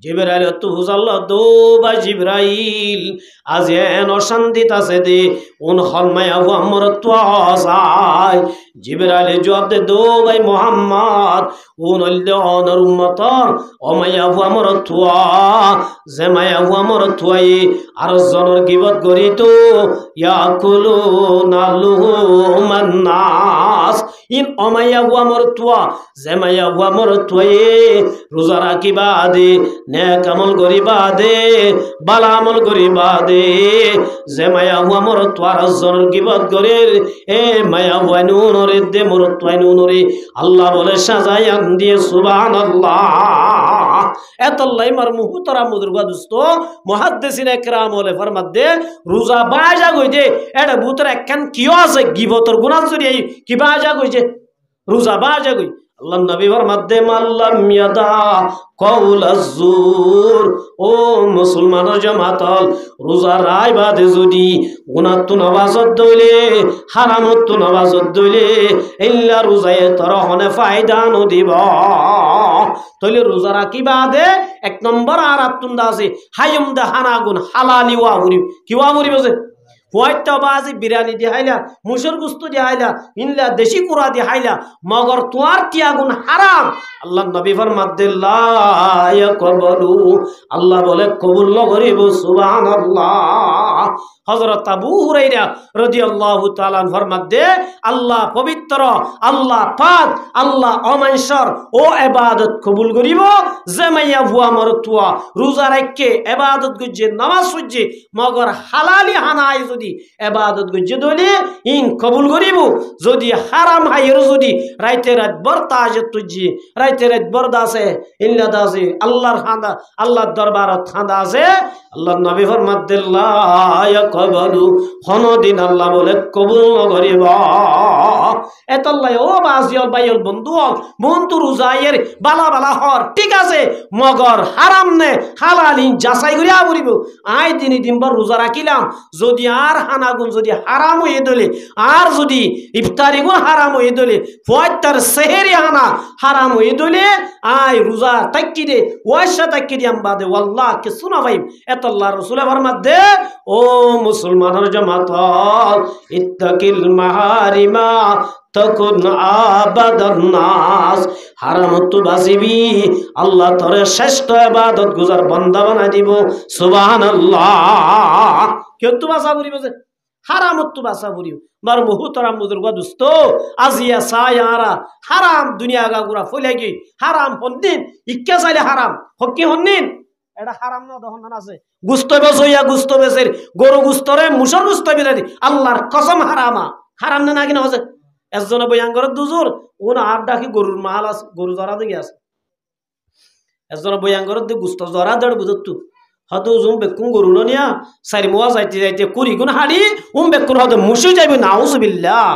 জিবরাইল তো হুজাল্লাহ দো বা জিবরাইল আজ এন অশান্তিত আছে দে উন হলমায়া হু আমর তোয়াসাই জিবরাইল জবাব দে দো ভাই মোহাম্মদ উন হলদে অনর উম্মতর অমায়া হু আমর তোয়া যে মায়া হু আমর তোয়াই আর জনর গিবত করি তো ইয়াকুলু নালুহুমান নাস ইন অমায়া হু আমর তোয়া যে মায়া হু আমর তোয়ে রোজা রাখি বাদে নেক আমল করি বাদে বালা আমল করি বাদে যে মায়া হুয়া মোর তোয়ার জনের গিবত করে এ মায়া হুয়া নুনরে দে মোর তোয়াই নুনরে আল্লাহ বলে সাজায়ান দিয়ে সুবহানাল্লাহ। এতল্লাই মার মুহতরা মুদুরগা দোস্ত মুহাদ্দিসিনে কেরাম বলে ফরমাদে রোজা বাজা কইতে এটা ভূতর একখান কিও আছে গিবতর গুনাহ জড়িয়ে কি বাজা কইছে রোজা বাজা কই আল্লাহ নবী ফরমাদে মাল্লাম ইয়াদা কওলাজ জুর ও মুসলমানের জামাতল রোজা রাই বাদে যদি গুনাহ তো নমাজত দইলে হারামত তো নমাজত দইলে ইল্লা রোজায়ে তরহনে ফায়দা ন দিব তইলে রোজা রাখি বাদে এক নম্বর আর আতুন্দা আছে হায়ুম দা হানাগুন হালালি ওয়া হরি কি ওয়া হরি বসে হোয়াইটটা বাজি বিরিয়ানি দি হাইলা মুসুর গুস্ত দি হাইলা ইনলা দেশি কুরা দি হাইলা মগর তোয়ার তিয়াগুন হারাম আল্লাহ নবী ফরমাতে লা ইয়াকবালু আল্লাহ বলে কবুল ন করিব সুবহানাল্লাহ। হযরত আবু হুরায়রা রাদিয়াল্লাহু তাআলা ফরমাতে আল্লাহ পবিত্র আল্লাহ পাক আল্লাহ অমানসর ও ইবাদত কবুল করিব যে মাইয়া বুয়া মরতুয়া রোজা রাখকে ইবাদত গজে নামাজ পড়ছে মগর হালালি হানায় যদি ইবাদত গজে দলে ইন কবুল করিব যদি হারাম হাইর যদি রাইতে রাত বরতাজে তুজি রাইতে রাত বরদাসে ইল্লা দাসে আল্লাহর হান্দা আল্লাহর দরবারত হান্দা আছে আল্লাহ নবী ফরমাতে লা ইয়াকবালু হনদিন আল্লাহ বলে কবুল ন করিব। এতল্লাই ও বাজিয়ল বাইয়ল বন্ধু বন্ধু রোজায়ের বালা বালা হর ঠিক আছে মগর হারাম নে হালালি যাচাই করিয়া বলিব আই দিন দিনবার রোজা রাখিলাম যদি আর হানাগুন যদি হারাম হয়ে দলে আর যদি ইফতারি গুণ হারাম হয়ে দলে ফয়তার সেহেরি হানা হারাম হয়ে দলে আই রোজা তাক্কি দে ওয়াশা তাক্কি দিয়াম বাদে ওয়াল্লাহ কে সুনা ভাই এতল্লাহ রাসূল ফরমাদে ও মুসলমানের জামাত ইত্তাকিল মাহারিমা তখন আবাদান নাস হারাম তো বাসিবি আল্লাহ তোরে শ্রেষ্ঠ ইবাদত গুজার বান্দা বানাই দিব সুবহানাল্লাহ। কেউ তো বাসা করিব যে হারামত তো বাসা করিব মার মুহতরাম বুজুর্গ দোস্ত আজিয়া সায়ারা হারাম দুনিয়া গাগুরা ফলে গই হারাম হন্দিন ইক্কা চাইলে হারাম হকি হন্দিন এটা হারাম না দহন আছে গুস্ত বেচইয়া গুস্ত বেচের গরু গুস্তরে মুসর গুস্ত বিরাদি আল্লাহর কসম হারামা হারাম না নাকি না হচ্ছে একজনে বয়াঙ্গর দুজোর ওন আর ডাকি গরুর মাল আছে গরু জরা দিকে আছে একজনে বয়াঙ্গর দি গুস্ত জরা দেড় বুঝতো হয়তো জুম বেকুন গরু নিয়া সারি মোয়া যাইতে যাইতে কুড়ি গুণ হাড়ি বেকুন হয়তো মুসি যাইবে নাউজুবিল্লাহ।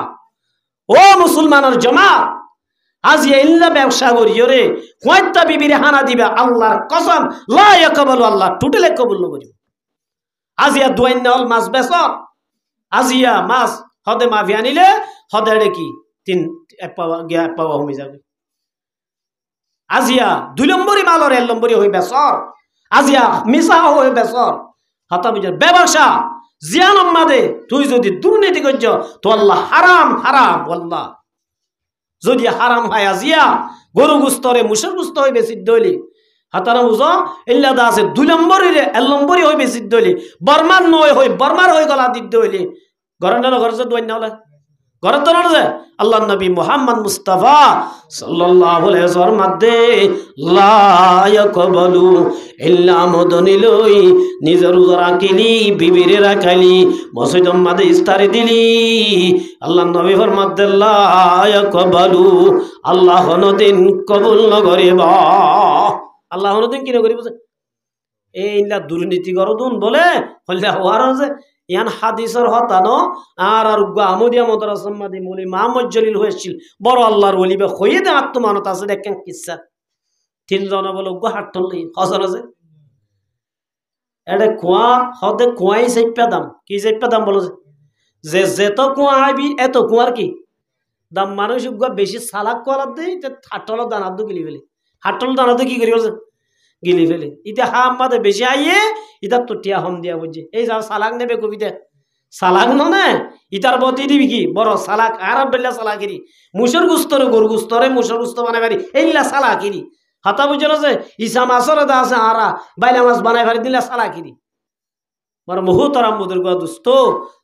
ও মুসলমানের জামাত আজ ইল্লা ব্যবসা করিও রে কয়টা বিবিরে হানা দিবে আল্লাহর কসম লা ইয়াকবালু আল্লাহ টুটেলে কবুল ন করিব। আজিয়া দুয়াইন হল মাছ বেচক আজিয়া মাছ হদে মাফি আনিলে হদে কি তিন এক পাওয়া হয়ে যাবে আজিয়া 2 নম্বরই মালর 1 নম্বরই হই বেচর আজিয়া মিছা হই বেচর হতা বুঝার ব্যবসা জিয়ান মাদে তুই যদি দুর্নীতি করছ তো আল্লাহ হারাম হারাম আল্লাহ যদি হারাম হয় আজিয়া গরু গুস্তরে মুসর গুস্ত হইবে সিদ্ধ হইলি হাতারা বুঝো ইল্লা দা আছে 2 নম্বরই 1 নম্বরই হইবে সিদ্ধ হইলি বর্মার নয় হই বর্মার হই গলা দিদ্ধ হইলি গরন্ডানো ঘরছে দুই না হলে ঘর তো না আল্লাহ নবী মুহাম্মদ মুস্তাফা সাল্লাল্লাহু আলাইহি ওয়াসাল্লাম মধ্যে লা ইয়াকবালু ইল্লা মুদনিলই নিজের রোজা রাখিলি বিবিরে রাখালি মসজিদ মাদে ইস্তারি দিলি আল্লাহ নবী ফরমাতে লা ইয়াকবালু আল্লাহ হনদিন কবুল ন করিবা আল্লাহ হনদিন কি ন করিব এই ইল্লা দুর্নীতি করদুন বলে হইলা হওয়ার যে ইয়ান হাদিসের হতানো আর আর আমদিয়া মাদ্রাসামাদি মৌলভী মুহাম্মদ জলিল হয়েছিল বড় আল্লাহর ওলি বা হয়ে দে আত্মমানত আছে দেখেন কিচ্ছা 3 জন বলে হাটল হসর আছে এটা কুয়া হদে কুয়াই চাইপা দাম কি চাইপা দাম বলো যে যেত কুয়া আইবি এত কুয়ার কি দাম মানুষ বেশি সালাক করার দেই হাটল দানার দু গিলি ফেলে হাটল দানা তো কি করি বলছে গিলি ফেলে ইটা হাম বাদে বেশি আইয়ে ইটার তো টিয়া হম দিয়া বুঝছে এই যা সালাক নেবে কবিতা সালাক নে ইটার বতি দিবি কি বড় সালাক আর বেলা সালাকিরি মুসর গুস্তরে গরু গুস্তরে মুসর গুস্ত বানাই পারি এইলা সালাকিরি হাতা বুঝল যে ইসা মাছর দা আছে আরা বাইলা মাছ বানাই পারি দিলা সালাকিরি বড় মুহতরাম বুজুর্গ দোস্ত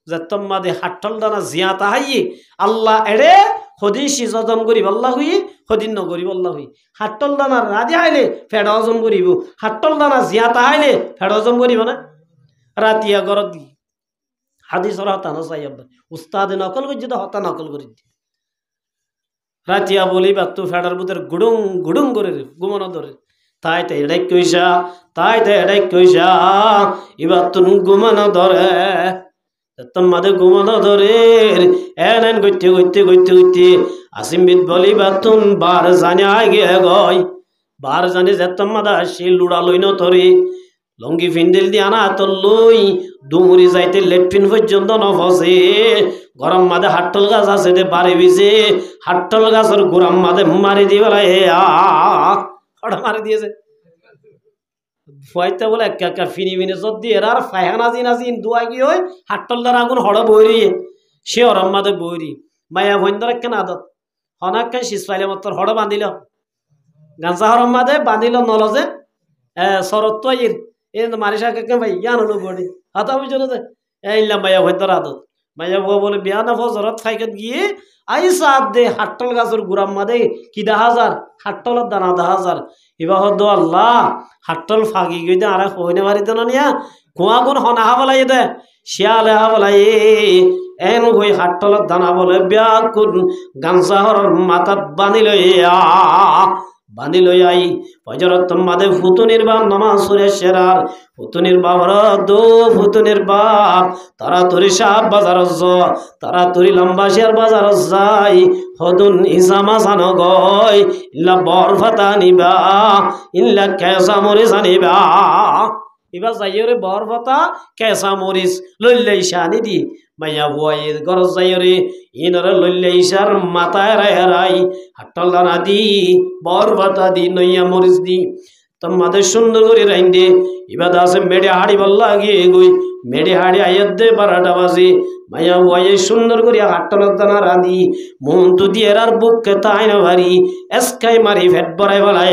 যে তোমাদে হাটল দানা জিয়া তাহাইয়ে আল্লাহ এড়ে হদিন শীষ হজম করিব আল্লাহ হুই হদিন নগরিব আল্লাহ হুই হাট্টল দানা রাজি হাইলে ফেড হজম করিব হাট্টল দানা জিয়াতা হাইলে ফেড হজম করিব না রাতিয়া গরত দি হাদিসর হতা নসাই আব্বা উস্তাদে নকল করছি তো হতা নকল করি রাতিয়া বলি বা তু ফেডার বুতের গুডুং গুডুং করে ঘুমানো ধরে তাই তো এটাই কইসা তাই তো এটাই কইসা এবার তুন ঘুমানো ধরে তোমাদের ঘুমানো ধরে এন গইতে গইতে গইতে গইতে আসিমবিদ বলি বা তুন বার জানে আগে গয় বার জানে যে তোমাদা সে লুড়া লইন ধরে লঙ্গি ফিন্দিল দিয়ে আনা তোর লই ডুমুরি যাইতে লেটফিন পর্যন্ত নফসে গরম মাদে হাট্টল গাছ আছে দে বাড়ি বিছে হাট্টল গাছের গোরাম মাদে মারি দিয়ে বেলা হে আড়া মারি দিয়েছে ফুয়াইতে বলে একা ফিনি ফিনি চোদ দিয়ে আর ফায়খানা জিন দুয়া কি হয় হাট্টল দ্বারা আগুন হড় বইরি সে ওরম মাদে বইরি মায়া ভৈন্দর কেন আদত হনাক্কা শীষ পাইলে মতর হড় বাঁধিল গাঁজা হরম মাদে বাঁধিল নলজে শরৎ এই মারিসা কে ভাই ইয়ান হলো বডি হাতা বুঝলো যে এইলাম মায়া ভৈন্দর আদত মায়া বউ বলে বিয়া না ফজরত ফাইকত গিয়ে আইসা দে হাট্টল গাছের গুরাম মাদে কি 10,000 হাট্টলের দানা 10,000 এবার হদ আল্লাহ হাট্টল ফাঁকি গই দে আর কইনে মারিতে না নিয়া কুয়া গুণ হনা হাবলাই দে শিয়ালে হাবলাই এন গই হাট্টলের দানা বলে বিয়া কোন গামছাহর মাথাত বাঁধি লই আই ফজরত মাদে ফুতুনির বাপ নামাজ সুরে সেরার ফুতুনির বাবার দো ফুতুনির বাপ তারা তরি সাপ বাজার তারা তরি লম্বা শেয়ার বাজার যাই হদুন ইসামা সানো গয় ইল্লা বরফাতা নিবা ইল্লা কেসা মরিস আনিবা এবার যাইরে বরফাতা কেসা মরিস লইলে ইসানি দি মাইয়া বুয়াই গর যাইরে ইনরে লইলে ইসার মাথায় রাই হাট্টল দানা দি বরফাতা দি নইয়া মরিস দি তোমাদের সুন্দর করে রাইন্দে এবার আছে মেডে হাড়ি বল্লা গিয়ে গই মেডে হাড়ি আইয়ার দে 12টা বাজে মাইয়া বুয়াই সুন্দর করে হাট্টলের দানা রাঁধি মন তো দিয়ে আর বুককে তাই না ভারি এসকাই মারি ফেট বড়াই বলাই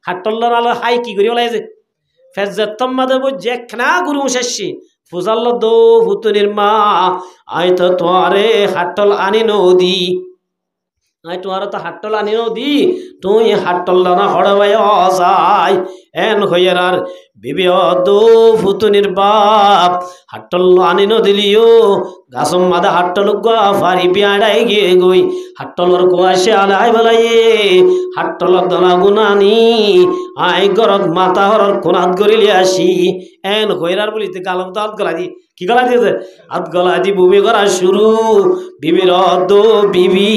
হাট্টল্লার আলো হাই কি করি বলাই যে ফেট যেতাম মাদে বুঝে না গুরু শেষি ফুজাল দো ফুতুনির মা আই তো তোয়ারে হাট্টল আনি নদী আই তোমার তো হাট্টল আনি নদী তুই হাট্টল দানা হড়বাই অসাই এন হইয়ার আর বিবি দো ফুতুনির বাপ হাট্টল আনি নদিলিও গাছম মাদা হাট্টল গোয়া ফারি বিয়াড়াই গিয়ে গই হাট্টলর গোয়াশে আলাই বেলাইয়ে হাট্টলর দানা গুনানি আই গরত মাথা হরর কোনাত গড়িলে আসি এন হইরার বলিতে গালম তো হাত গলা দি কি গলা দিয়েছে হাত গলা দি বুমি করা শুরু বিবির দো বিবি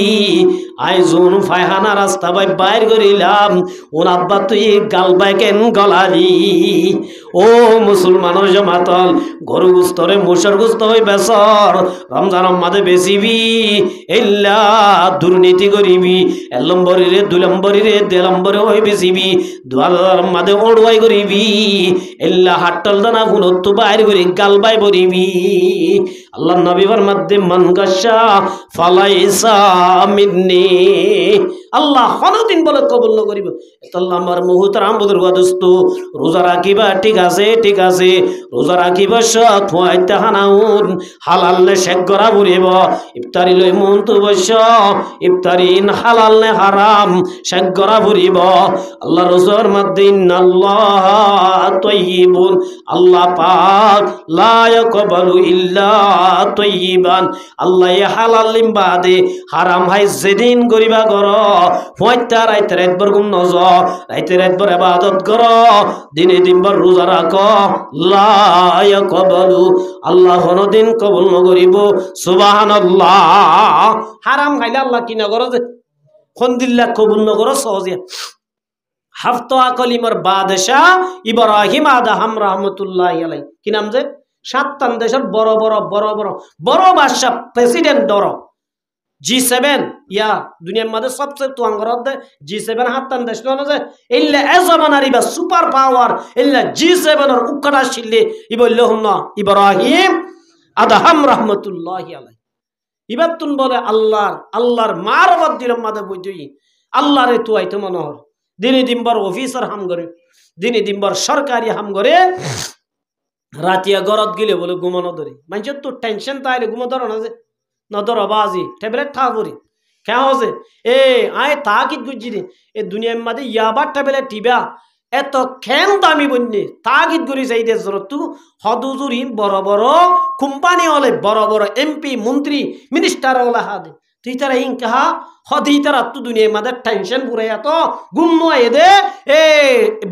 আই জোন ফায়খানা রাস্তা বাই বাইর করিলাম ওন আব্বা তুই গাল বাই কেন গলালি ও মুসলমানের জমাতল গরু গুস্তরে মুসর গুস্ত হই বেসর রমজান মাদে বেচিবি এল্লা দুর্নীতি করিবি 1 নম্বরি রে 2 নম্বরি রে 3 নম্বরে হই বেচিবি 2000 মাদে ওড়ুয়াই করিবি এল্লা হাট্টল দানা গুণত্ব বাইর করি গাল বাই বরিবি আল্লাহ নবী ফরমাতে মান গাশা ফালাইসা মিন্নি আল্লাহ কোনদিন বলে কবুল না করিব আল্লাহ আমার মুহতারাম বুজুর্গ দোস্ত রোজা রাখিবা ঠিক আছে রোজা রাখিবা সৎ হইতে হানাউন হালাল নে শেক করা বরিব ইফতারি লই মন তো বস ইফতারিন হালাল নে হারাম শেক করা বরিব আল্লাহ রাসূল মধ্যে ইন্নাল্লাহ তাইয়িবুন আল্লাহ পাক লা ইয়াকবালু ইল্লা তাইয়িবান আল্লাহ হালাল লিম্বাদে হারাম হাই যেদিন করিবা কর পয়তা রাইতে রাত ভর ঘুম নজ রাইতে রাত ভর ইবাদত কর দিনে দিনভর রোজা রাখ লা ইয়াকবালু আল্লাহ কোনদিন কবুল নকরিব সুবহানাল্লাহ হারাম খাইলে আল্লাহ কি নগর যে খন্দিল্লাহ কবুল নগর সহজে হাফতা কলিমার বাদশাহ ইব্রাহিম আদহাম রাহমাতুল্লাহি আলাইহি কি নাম যে 7 দেশের বড় বড় বাদশাহ প্রেসিডেন্ট ধর G7 ইয়া দুনিয়ার মধ্যে সবচেয়ে তুয়াঙ্গরদ G7 7 দেশ না যে ইল্লা এজমানারিবা সুপার পাওয়ার ইল্লা G7 এর উকড়া শিলে ইবল্লাহুম ইব্রাহিম আদহাম রাহমাতুল্লাহি আলাইহি ইবাতুন বলে আল্লাহর মারফত দিল মধ্যে বুঝই আল্লাহরে তুয়াইতে মনোহর দিনে দিনবার অফিসার হাম করে দিনে দিনবার সরকারি হাম করে রাতিয়া গরত গেলে বলে ঘুমানো ধরে মানুষের তো টেনশন তাইলে ঘুমো ধরো না যে নদরবাজি ট্যাবলেট ঠাবরি কেন হচ্ছে এ আয় তাকিদ গুজিরে এ দুনিয়ার মাঝে ইয়াবার ট্যাবলেট টিবা এত খেন দামি বন্যে তাগিদ করি চাইতে জরতু হদুজুরি বড় বড় কোম্পানি হলে বড় বড় এমপি মন্ত্রী মিনিস্টার হলে হাদে তুই তারা ইনকাহা হদি তারা তু দুনিয়ার মাঝে টেনশন পুরে এত গুম এদে এ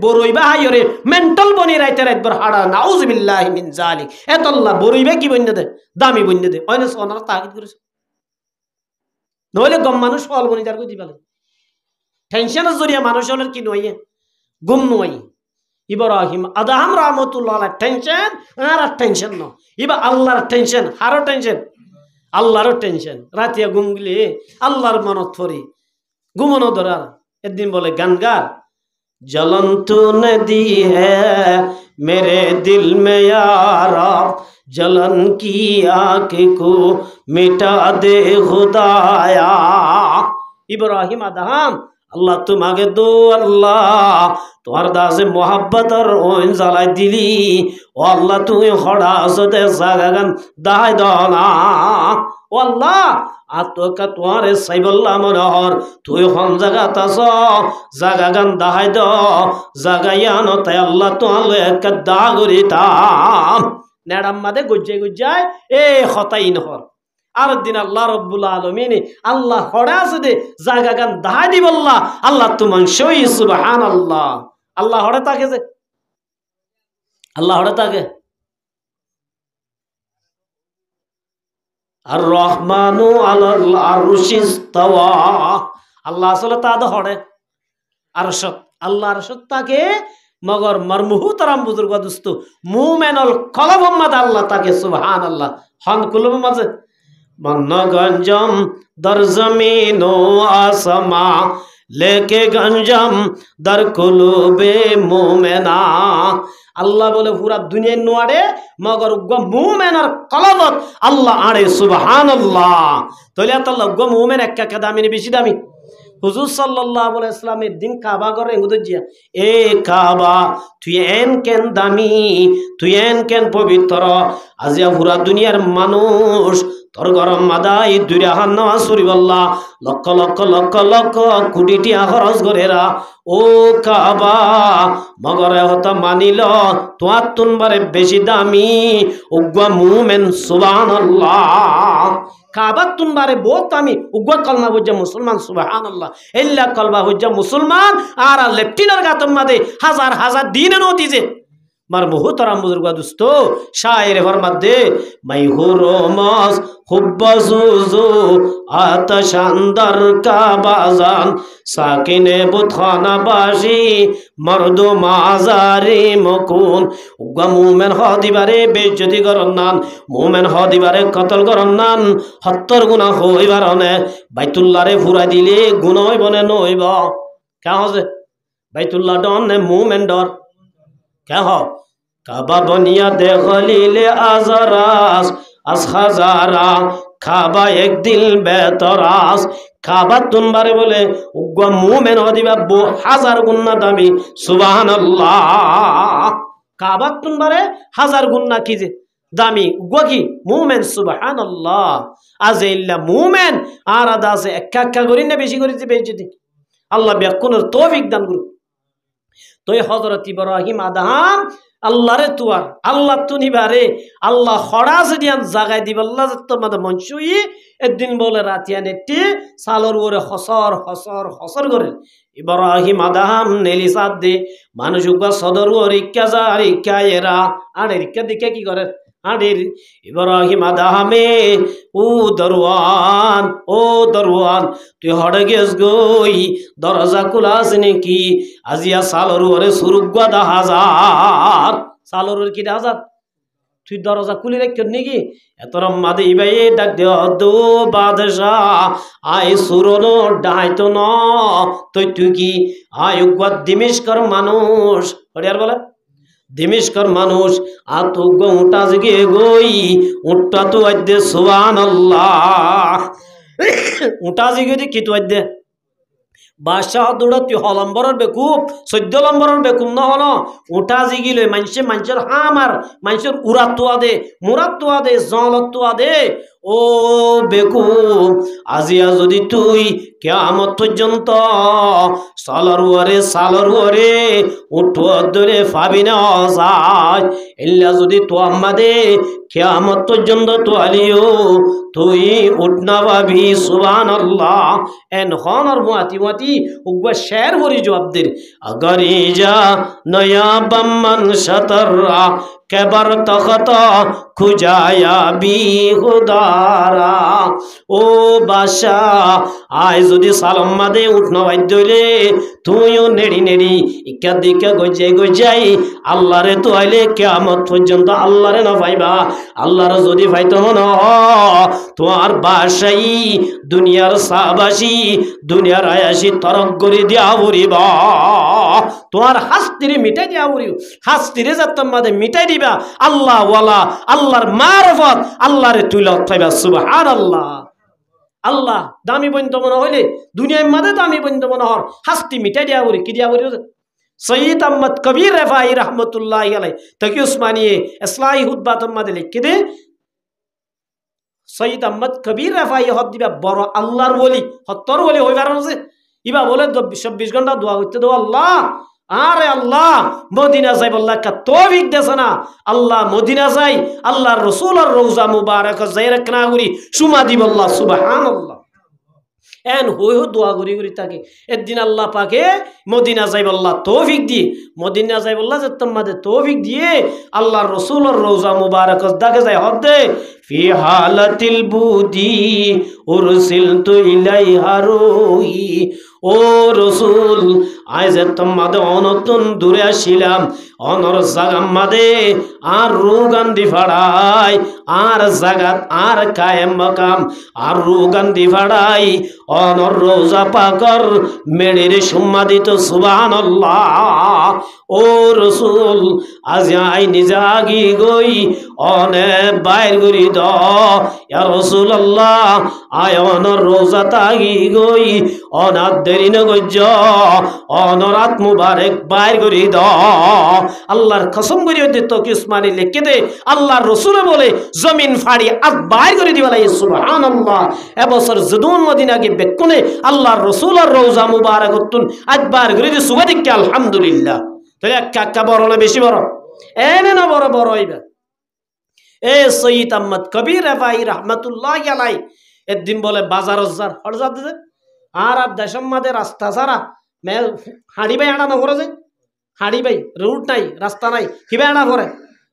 বড়ইবা হাইরে মেন্টাল বনি রাইতে একবার হাড়া নাউজুবিল্লাহি মিন জালিক এতল্লা বড়ইবা কি বন্যে দে দামি বন্যে দে অনেক সোনার তাগিদ করেছে নইলে গম মানুষ ফল বনি তার কই দিবালে টেনশনের জরিয়া মানুষ হলের কি নইয়ে গুম নই ইব্রাহিম আদম রাহমাতুল্লাহ টেনশন আর টেনশন ন ইবা আল্লাহর টেনশন হারো টেনশন আল্লাহর টেনশন রাতিয়া ঘুম গেলে আল্লাহর মনত পড়ি ঘুমানো ধরার একদিন বলে গান গার জ্বলন্ত নদী হ্যাঁ মেরে দিল মে ইয়ারা जलन की आग को मिटा दे खुदाया इब्राहिम आदम अल्लाह तुम आगे दो अल्लाह तुम्हार दासे मोहब्बत और ओन जलाई दिली ओ अल्लाह तुम्हें खड़ा सदे सागन दाय दोना ओ अल्लाह आत्मा तुम्हारे साइबल्ला मनोहर तुई हम जगह तसो जगन दाय दो जगयानो तय अल्लाह तुम्हारे एक दागुरिता नेड़म मदे गुज्जे गुज्जाय ए खताई नहर আর দিন আল্লাহ রব্বুল আলামিন আল্লাহ হড়াস দে জায়গা গান দাহাই দিব আল্লাহ তুমান সই সুবহানাল্লাহ আল্লাহ হড়ে তাকে যে আল্লাহ হড়ে তাকে আর রহমানু আলাল আরশিস তাওয়া আল্লাহ আসলে তা দে হড়ে আরশত আল্লাহ আরশত তাকে মগর মরমুহু তারাম বুজুর্গ দোস্ত মুমেনল কলব উম্মত আল্লাহ তাকে সুবহানাল্লাহ হন কুলব মাঝে मन गंजम दर जमीनो आसमा लेके गंजम दर कुलूबे मोमेना अल्लाह बोले पूरा दुनिया नुआड़े मगर उग्गा मोमेनर कलबत अल्लाह आड़े सुबहानल्लाह तो लिया तो उग्गा मोमेन एक क्या दामी ने बेची दामी हुजूर सल्लल्लाहु अलैहि वसल्लम दिन काबा कर रेंगु दजिया ए काबा तुयेन केन दामी तुयेन केन पवित्र आजिया पूरा दुनियार मानुष তোর গরম মাদাই দুইরা হান নামাজ পড়িবাল্লাহ লক্ষ লক্ষ লক্ষ লক্ষ কোটি টিয়া খরচ করেরা ও কাবা মগরে হতা মানিল তোমার তুনবারে বেশি দামি উগ্গা মুমেন সুবহানাল্লাহ কাবা তুনবারে বহুত দামি উগ্গা কলমা বুঝা মুসলমান সুবহানাল্লাহ ইল্লা কলবা বুঝা মুসলমান আর লেফটিনার গাতম মাদে হাজার হাজার দিনে নতিজে मार मोहतरम बुजुर्ग दोस्तों शायर फरमात दे मैं हुरोमस हुब्बजुजु आतशानदर का बाजान साकिने बुतखाना बाशी मर्दो माजारी मकुन उग्गा मुमेन हदिबारे बेइज्जती करन्नान मुमेन हदिबारे कतल करन्नान हत्तर गुनाह हइबारने বাইতুল্লাহরে ফুরাই দিলে গুনাহ হইবনে নইব কা হজে বাইতুল্লাহ ডন নে মুমেন ডর क्या हो काबा बनिया दे खलीले आजरास अस हजारा काबा एक दिल बेतरास काबा तुम बारे बोले उग्गा मुमेन हदिबा बो हजार गुन्ना दामी सुबहानल्लाह काबा तुम बारे हजार गुन्ना कीजे दामी उग्गा की मुमेन सुबहानल्लाह आज इल्ला मुमेन आरादा से एक्का एक्का करी ने बेशी करी बेइज्जती अल्लाह बेकुनर तौफिक दान करू तो ये हजरत इब्राहिम आदम अल्लाह रे तुआर अल्लाह तु निबारे अल्लाह खड़ास दियान जागाय दिबल्ला जत्त मद मनसुई एक दिन बोले रातिया नेट्टी सालर ओरे हसर हसर हसर करे इब्राहिम आदम नेली साथ दे मानुषुका सदर ओरे इक्का जा अरे इक्का एरा आड़े इक्का दिखे की करे आड़े इब्राहिम आदमे ओ दरवान तु हड़े गेस गई दरजा खुलास नेकी आजिया सालर ओरे सुरुगा 10,000 सालर ओरे की 10,000 তুই দরজা খুলে রেখে নাকি এতর মাদে ইবাই ডাক দে দো বাদশাহ আই সুরনো ডাইতো ন তুই কি আই উগ্র দিমিশকর মানুষ হরিয়ার বলে দিমিশকর মানুষ আ তো উটা জগে গই উটা তো আদে সুবহানাল্লাহ উটা জগে দি কি তো আদে বাদশাহ দৌড়া তুই হলম্বরের বেকুব 14 নম্বরের বেকুব না হলো উঠা জিগিলে মানুষের হামার মানুষের উড়াতুয়া দে মুরাতুয়া দে জলতুয়া দে ও ও বেকুব, আজিয়া যদি তুই কিয়ামত পর্যন্ত সালর ওরে উঠো ধরে পাবি না যায়, এল্লা যদি তো আমাদের কিয়ামত পর্যন্ত তো আলিও তুই উঠনা পাবি। সুবহানাল্লাহ। এন হনর মুআতি উগবা শের ভরি জবাবদের আগরি যা নয়া বাম্মান শতরা কেবার তখত খুজায়া বিহুদারা। ও বাদশা, আয় যদি সালাম মাদে উঠনো বাধ্য হইলে তুইও নেড়ি নেড়ি ইকা দিকা গজাই আল্লাহরে তো আইলে কিয়ামত পর্যন্ত আল্লাহরে না পাইবা। আল্লাহর যদি পাইতো না তোমার বাসাই দুনিয়ার সাবাসী দুনিয়ার আয়াসী তরক করে দিয়া বরিবা, তোমার হাস্তিরে মিটাই দিয়া বরিব, হাস্তিরে যাত্তাম মাদে মিটাই দিবা। আল্লাহ ওয়ালা আল্লাহর মারফত আল্লাহরে তুইলা পাইবা। সুবহানাল্লাহ। আল্লাহ দামি বন্ধ মনে হইলে দুনিয়ার মাঝে দামি বন্ধ মনে হর হাস্তি মিটাই দিয়া বলি কি দিয়া বলি। সৈয়দ আহমদ কবির রেফাই রহমতুল্লাহ আলাই তকি উসমানিয়ে ইসলাহি হুতবাতম মাদে লিখে দে, সৈয়দ আহমদ কবির রেফাই হদ দিবা বড় আল্লাহর ওলি, হত্তর ওলি হইবার আছে। ইবা বলে 24 ঘন্টা দোয়া করতে দো, আল্লাহ আরে আল্লাহ মদিনা যাই বললা কা তৌফিক দেছ না, আল্লাহ মদিনা যাই আল্লাহর রাসূলের রওজা মুবারক যাইরাক না করি সুমা দিব আল্লাহ। সুবহানাল্লাহ। এন হই দোয়া করি করি তাকে একদিন আল্লাহ পাকে মদিনা যাই বললা তৌফিক দিয়ে, মদিনা যাই বললা যে তোমাদের তৌফিক দিয়ে আল্লাহর রাসূলের রওজা মুবারক দাকে যাই হদ দে ফি হালাতিল বুদি উরসিলতু ইলাইহা রুহি। ও রসুল আজ তোমাদের অনতন দূরে আসিলাম, অনর জাগাম মাদে আর রুগান্দি ফাড়াই আর জাগাত আর কায়েম মকাম আর রুগান্দি ফাড়াই অনর রোজা পাকর মেড়ের সম্মাদিত। সুবহানাল্লাহ। ও রসুল আজ আই নিজাগি গই অনে বাইর গরি দ ইয়া রাসূলুল্লাহ, আয় অনর রোজা তাগি গই অনাদ দেরি নগজ অনরাত মুবারক বাইর করি দ। আল্লাহর কসম করি হইতে তো কিসমানি লিখে দে আল্লাহর রাসূলে বলে জমিন ফাড়ি আজ বাইর করে দিবা লাই। সুবহানাল্লাহ। এবছর জুদুন মদিনাকে বেকুনে আল্লাহর রাসূলের রওজা মুবারক তুন আজ বাইর করে দি সুবহানিক আলহামদুলিল্লাহ। তাহলে কাকা বড় না বেশি বড়? এনে না বড় বড় হইবে। এ সৈয়দ আহমদ কবির রেফাই রহমতুল্লাহ আলাই একদিন বলে বাজার যার হরজাত দে আর দেশম মাদে রাস্তা ছাড়া মেল হাড়ি বাই আড়া নগরে যায়, হাড়ি বাই রুট নাই রাস্তা নাই কিবা এড়া ভরে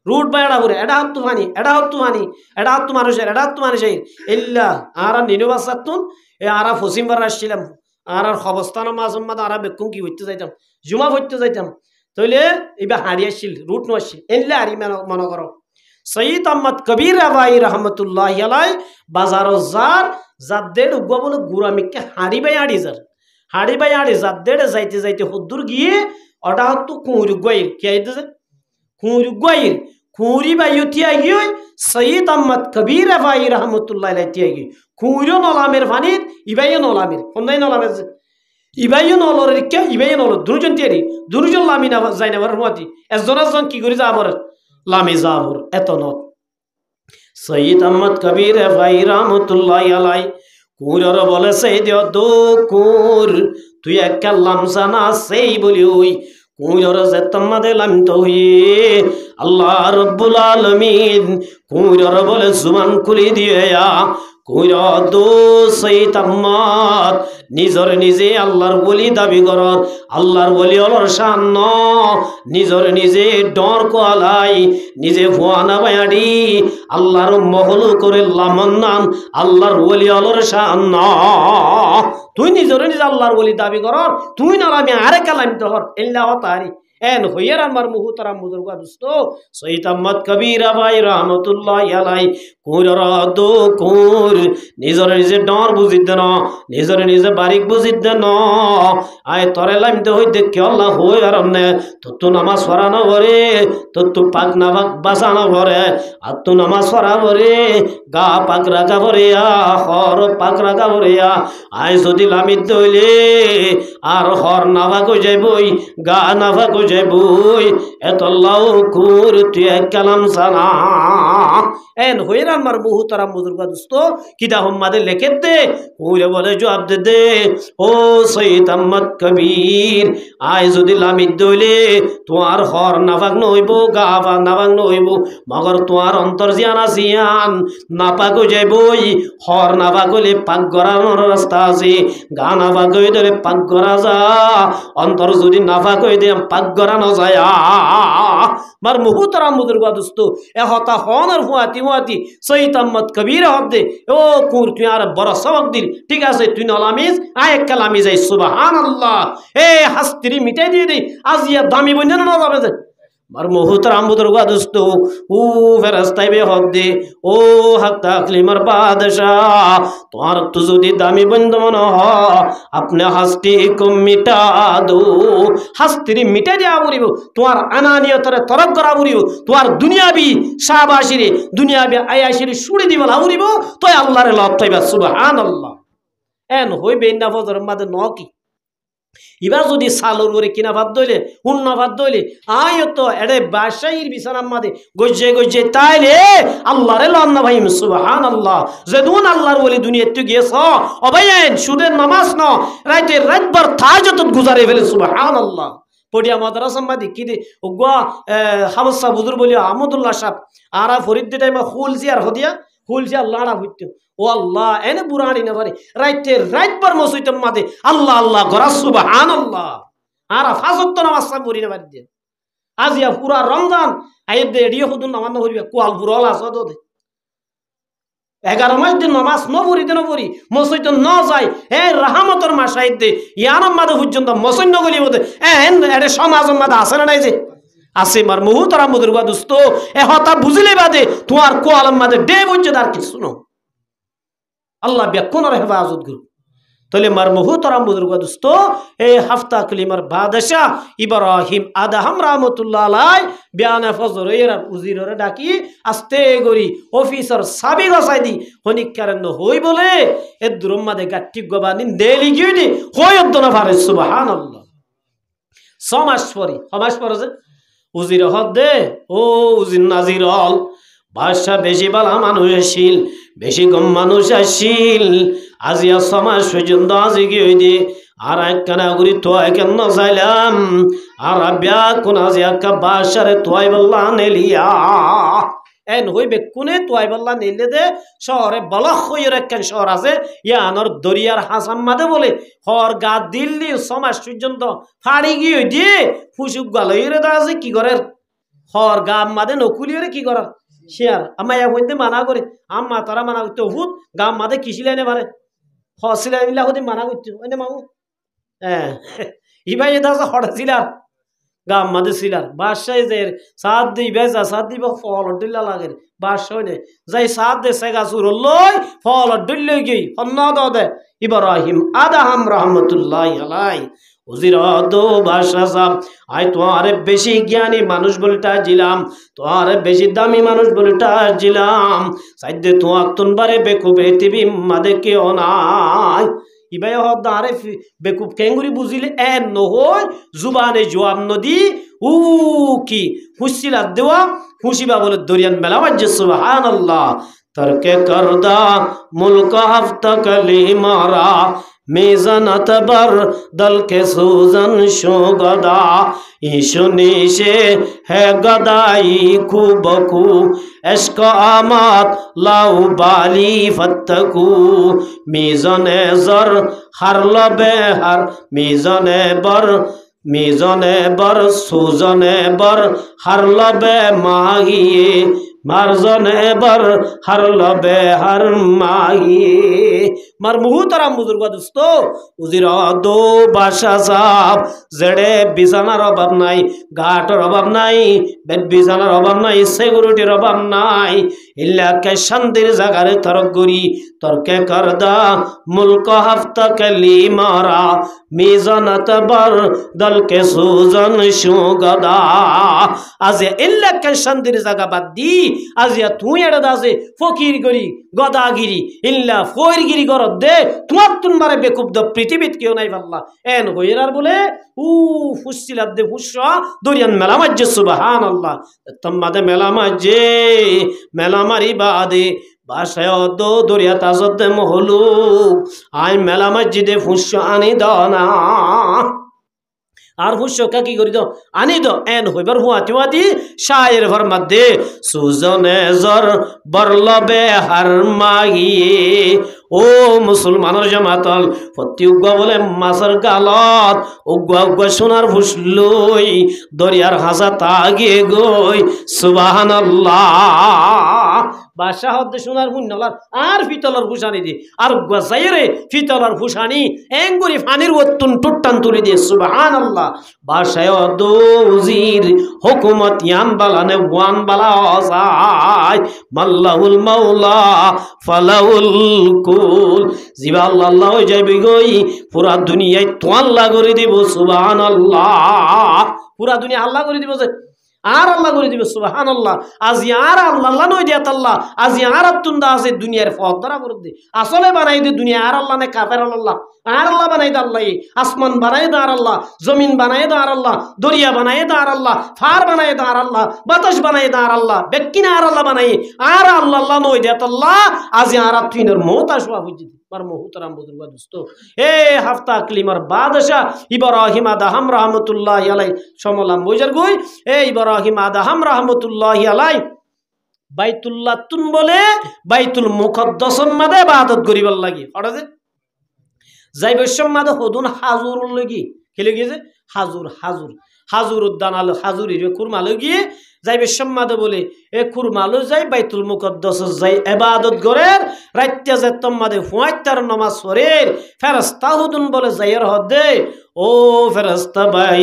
রুট বাই এড়া ভরে এটা হত্তু ফানি এটা হত্তু ফানি এটা হত্তু মানুষের এটা হত্তু মানুষের ইল্লা আর নিনু বাসাতুন এ আর ফসিমবার আসছিলাম আর অবস্থান মাঝম মাদ আর বেকুম কি হইতে যাইতাম জুমা হইতে যাইতাম তইলে এবার হাড়ি আসছিল রুট নো আসছিল এনলে হাড়ি মনে করো। সৈয়দ আহমদ কবির রেফাই রহমতুল্লাহ আলাই বাজার যার যাদের উগা বলে গুরামিকে হাড়ি বাই আড়ি যার হাড়ি বাই আড়ি যাদের যাইতে যাইতে হদ্দুর গিয়ে ওটা হতো কুঁড়ি গাইর কি আইতেছে কুঁড়ি গাইর কুঁড়ি বাই উঠিয়া গিয়ে সৈয়দ আহমদ কবির রেফাই রহমতুল্লাহ আলাই তিয়া গিয়ে কুঁড়িও নলামের ফানির ইবাইও নলামের কোনদাই নলামের ইবাইও নলর রিক্কা ইবাইও নলর দুজন তিয়ারি দুজন লামি না যাই না মতি একজন একজন কি করে যাবর লামি যাবর এত নত। সৈয়দ আহমদ কবির রেফাই রহমতুল্লাহ আলাই কুঁড়র বলে সেই দিও দো কুঁর তুই এক লামসা না সেই বলি ওই কুঁড়র যে তোমাদের লামিত হইয়ে আল্লাহ রব্বুল আলামিন কুঁড়র বলে জুবান খুলি দিয়ে কুঁড় দো সৈয়দ আহমদ নিজর নিজে আল্লাহর বলি দাবি করর আল্লাহর বলি অলর শান নিজর নিজে ডর কোয়ালাই নিজে ভুয়ানা বায়াডি আল্লাহর মহল করে লামন্নান আল্লাহর বলি অলর শান তুই নিজর নিজে আল্লাহর বলি দাবি করর তুই না আমি আরে কালাম তোর এল্লা হতারি এন হইয়ার আমার মুহুতারাম বুজুর্গ দোস্ত সৈয়দ আহমদ কবির রেফাই রহমতুল্লাহ আলাই কুঁড়র দো কুঁর নিজর নিজে ডর বুঝিত ন নিজর নিজে বারিক বুঝিত ন আয় তরে লাইমতে হইতে কি আল্লাহ হই আর নে তো নামাজ পড়ানো ভরে তো পাক না পাক বাঁচানো ভরে আর তো নামাজ পড়া ভরে গা পাক রাখা ভরে হর পাক রাখা ভরে আয় যদি লামিত হইলে আর হর না ভাগ যাইবই গা না ভাগ যাইবই এত লাউ কুর তুই কালাম সানা এন হইরান মার মুহতারাম বুজুর্গ দোস্ত কিতা হম্মাদে লেখে দে ওরে বলে জবাব দে ও সৈয়দ আহমদ কবির আয় যদি লামিদ দইলে তোমার হর নাফাক নইব গাফা নাফাক নইব মগর তোমার অন্তর জিয়ান আসিয়ান নাপাক হয়ে যাইবই হর নাফাক হইলে পাক করানোর রাস্তা আছে গা নাফাক হয়ে দিলে পাক করা যা অন্তর যদি নাফাক হয়ে দিয়ে পাক করানো যায় মার মুহতারাম বুজুর্গ দোস্ত এ হতা হনার হুয়াতি হুয়াতি সৈয়দ আহমদ কবির হদে ও কুর তুই আর বড় সবক দিল ঠিক আছে তুই নলামিজ আয় এক কালামি যাই সুবহানাল্লাহ এ হাস্তিরি মিটাই দিয়ে দে আজিয়া দামি বন্ধ না যাবে যে মার মুহতারাম বুজুর্গ দোস্ত ও ফেরেশতাই বে হদে ও হক তাকলিমার বাদশাহ তোমার তো যদি দামি বন্ধ মনে হয় আপনি হাস্তি কম মিটা দো হাস্তিরি মিটাই দিয়া বলিব তোমার আনানিয়তরে তরক করা বলিব তোমার দুনিয়াবি শাহবাশিরে দুনিয়াবি আয়াশিরে শুড়ি দিব লাউরিব তো আল্লাহর লাভ তাইবা সুবহানাল্লাহ এন হইবে না ফজর মাদে নকি এবার যদি সালুর ওরে কিনা ভাত দইলে হুন্না ভাত দইলে আয় তো এড়ে বাসাইর বিছানার মাদে গজ্জে গজ্জে তাইলে আল্লাহরে লন্না ভাই সুবহানাল্লাহ যেদুন আল্লাহর বলি দুনিয়াতে গিয়েছ অবাইন সুদের নামাজ ন রাইতে রাতভর তাহাজ্জুদ গুজারে ফেলে সুবহানাল্লাহ পড়িয়া মাদ্রাসা মাদি কি দে ওগা হামসা বুজুর বলি আহমদুল্লাহ সাহেব আরা ফরিদ দে টাইমা খুলছি আর হদিয়া খুলছি লাড়া হইতো ও আল্লাহ এনে বুড়ানি না পারে রাইতে রাতভর মসজিদের মাদে আল্লাহ আল্লাহ গরা সুবহানাল্লাহ আর ফাজত নামাজ পড়ি না পারি আজিয়া পুরা রমজান আইব দে এডিও হুদুন নামাজ না পড়িবা কোয়াল বুড়াল আছে দে 11 মাস দিন নামাজ ন পড়িতে ন পড়ি মসজিদ ন যায় এ রাহমাতের মাস আইতে ইয়ানাম মাদে পর্যন্ত মসজিদ ন গলি বদে এন এডে সমাজের মাদে আছে না নাই যে আছে মার মুহতারাম বুজুর্গ দোস্ত এ হতা বুঝিলে বাদে তোমার কোয়ালাম মাদে ডে বঞ্চে আর কিছু ন আল্লাহ ব্যাকুনর হেফাজত করুক তাহলে মার মুহতারাম বুজুর্গ দোস্ত এই হাফতা কলিমার বাদশাহ ইব্রাহিম আদহাম রাহমাতুল্লাহ আলাই বিয়ানা ফজর এর উজিররে ডাকি আস্তে গরি অফিসার সাবি গসাই দি হনিক কারণ হই বলে এ দুরম্মাদে গাট্টি গবানি দেলি গিনি হয়দ না পারে সুবহানাল্লাহ সমাজ পরে যে উজির হদে ও উজির নাজিরল বাদশা বেশি বালা মানুষ আসিল বেশি কম মানুষ আসিল আজিয়া সমাজ পর্যন্ত আজি কি হইদি আর একখানা করি তোয় কেন চাইলাম আর ব্যাগ কোন আজি একটা বাসারে তোয় বললা নেলিয়া এন হইবে কোনে তোয় বললা নেলে দে শহরে বলক হইয়ের একখান শহর আছে ইয়ানোর দরিয়ার হাসাম মাদে বলে হর গা দিল্লি সমাজ পর্যন্ত ফাড়ি গিয়ে দিয়ে ফুসুক গালইরে দা আছে কি করে হর গা মাদে নকুলিয়ে কি করার শেয়ার আমায় বলতে মানা করে আম্মা তারা মানা করতে হুত গাম মাদে কিসিলাইনে পারে হসিলাই মিলা হতে মানা করতে ওই মামু হ্যাঁ ইবাই এটা আছে হঠাৎ ছিলার গাম মাদে ছিলার বাদশাহ যে সাত দিই বেজা সাত দিব ফল ডিল্লা লাগে বাদশাহ নে যাই সাত দে সেগা সুর লই ফল ডিল্লে গই হন্না দে ইব্রাহিম আদহাম রাহমাতুল্লাহ আলাই উজির দো বাদশাহ সাহেব আই তোমারে বেশি জ্ঞানী মানুষ বলটা জিলাম তোমারে বেশি দামি মানুষ বলটা জিলাম সাইদে তোমাক তুনবারে বেকুব পৃথিবী মাদে কেউ নাই ইবাই হদ আরে বেকুব কেঙ্গুরি বুঝিলে এন নহই জুবানে জবাব নদী উ কি হুসিলা দেওয়া হুসিবা বলে দরিয়ান মেলা বাজে সুবহানাল্লাহ তরকে করদা মুলক হফতা কলি মারা मेज़नत बर दल के सूजन शो गदा ईशु नीशे है गदाई खूबकू इश्क आमात लाउ बाली फत्तकू मीज़ने ज़र हर लबे हर मीज़ने बर सूजने बर हर लबे माहिए मारजने बर हर लबे हर माहिए मार मुहताराम बुजुर्ग दोस्तो उजिर दो बादशाह साहब जड़े बिछानार अभाव नाई घाटर अभाव नाई बेड बिछानार अभाव नाई सिक्यूरिटीर अभाव नाई इलाके शांतिर जागारे तर्क करी तर्के करदा मुल्क हफ्ता कली मारा मिजानत बर दल के सूजन शो गदा आज इलाके शांतिर जागा बाद दी आज तुई एड़ा दासे फकीर गरी गदागिरी इल्ला फोरगिरी कर দে তোমার তুনবারে বেকুব দ পৃথিবীত কেউ নাই পাল্লা এন হইরার বলে ফুসিলার দে ফুসা দরিয়ান মেলা মাঝে সুবহানাল্লাহ তোমাদের মেলা মাঝে মেলা মারি বাদে বাসায় দো দরিয়া তাজত মহলু আই মেলা মসজিদে ফুস আনি দানা আর ফুসকা কি করি দাও আনি দাও এন হইবার হুয়াতি হুয়াতি শায়ের ঘর মধ্যে সুজনে জর বরলবে হার মাগিয়ে ও মুসলমানের জামাতল প্রতি উগ্গা বলে মাছের গালত উগ্গা উগ্গা সোনার ফুসলই দরিয়ার হাসা তাগিয়ে গই সুবহানাল্লাহ বাদশাহ হদ্দে সোনার ফুন্নলার আর পিতলের ফুসানি দি আর গসাইরে পিতলের ফুসানি এঙ্গুরি ফানির ওত্তুন টুট্টান তুলি দিয়ে সুবহানাল্লাহ বাদশাহ দোজির হুকুমত ইয়ান বালানে ওয়ান বালা আসাই মাল্লাহুল মাওলা ফালাউল কুল জিবা আল্লাহ হয়ে যাবে গই পুরা দুনিয়ায় তো আল্লাহ করে দিব সুবহানাল্লাহ পুরা দুনিয়া আল্লাহ করে দিব যে আর আল্লাহ করে দিবে সুবহানাল্লাহ আজি আর আল্লাহ নই দিয়াত আল্লাহ আজি আর তুন্দা আছে দুনিয়ার ফদ ধরা করে দে আসলে বানাই দে দুনিয়া আর আল্লাহ নে কাফের আল্লাহ আর আল্লাহ বানাই দে আল্লাহ আসমান বানাই দে আর আল্লাহ জমিন বানাই দে আর আল্লাহ দরিয়া বানাই দে আর আল্লাহ ফার বানাই দে আর আল্লাহ বাতাস বানাই দে আর আল্লাহ বেকিনা আর আল্লাহ বানাই আর আল্লাহ নই দিয়াত আল্লাহ আজি আর তুইনের মত আসবা বুঝি पर मोहतरम बुजुर्ग दोस्तों ए हफ्ता क्लिमर बादशाह इब्राहिम आदम रहमतुल्लाहि अलैहि समलाम बुझर गई ए इब्राहिम आदम रहमतुल्लाहि अलैहि বাইতুল্লাহ তুন বলে বাইতুল মুকদ্দাসের মধ্যে ইবাদত করিবার লাগি অর্থাৎ যাইবের মধ্যে হদুন হাজুর লাগি কি লাগিছে হাজুর হাজুর হাজুর উদ্যান আলো হাজুরির কুরমা লাগিয়ে যাইবে সম্মাদ বলে এ কুরমালো যাই বাইতুল মুকদ্দাস যাই ইবাদত করের রাত্য যে তোমাদের ফুয়াইতার নামাজ পড়ের ফেরেশতা হুদুন বলে যাইয়ের হদে ও ফেরেশতা ভাই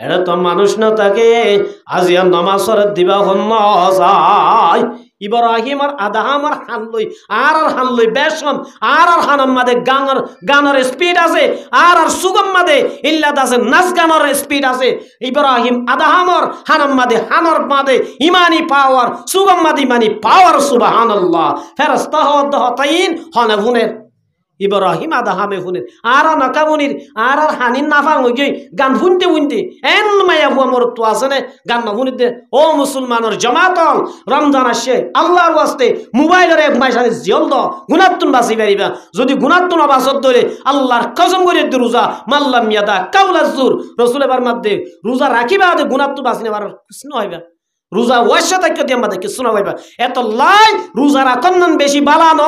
এটা তো মানুষ না থাকে আজিয়া নামাজ পড়ে দিবা হন না যায় ইব্রাহিম আর আদম আর হানলই আর হানলই বেশম আর হানাম মাদে গানর স্পিড আছে আর সুগম মাদে ইল্লাদ আছে নাচ গানর স্পিড আছে ইব্রাহিম আদমর হানাম মাদে হানর মাদে ইমানি পাওয়ার সুগম মাদে ইমানি পাওয়ার সুবহানাল্লাহ ফেরেশতা হতাইন হনাগুনের ইব্রাহিম আদমে ফুনের আর নকাবুনির আর হানিন নাফাং হই গই গান ফুনতে ফুনতে এন মায়া বুয়া মোর তো আছে না গান না ফুনিতে ও মুসলমানের জামাতল রমজান আসে আল্লাহর ওয়াস্তে মোবাইলের এক মাইসানি জিয়ল দ গুনাতুন বাসি পারিবা যদি গুনাতুন বাসত ধরে আল্লাহর কসম করে দি রোজা মাল্লাম ইয়াদা কাউলাজ জুর রাসূলের মধ্যে রোজা রাখিবা দে গুনাতুন বাসি নেবার কৃষ্ণ হইবা রোজা ওয়াশা তাকে দিয়ে আমাদের কিছু না ভাইবা এত লাই রোজা রাখন বেশি বালা ন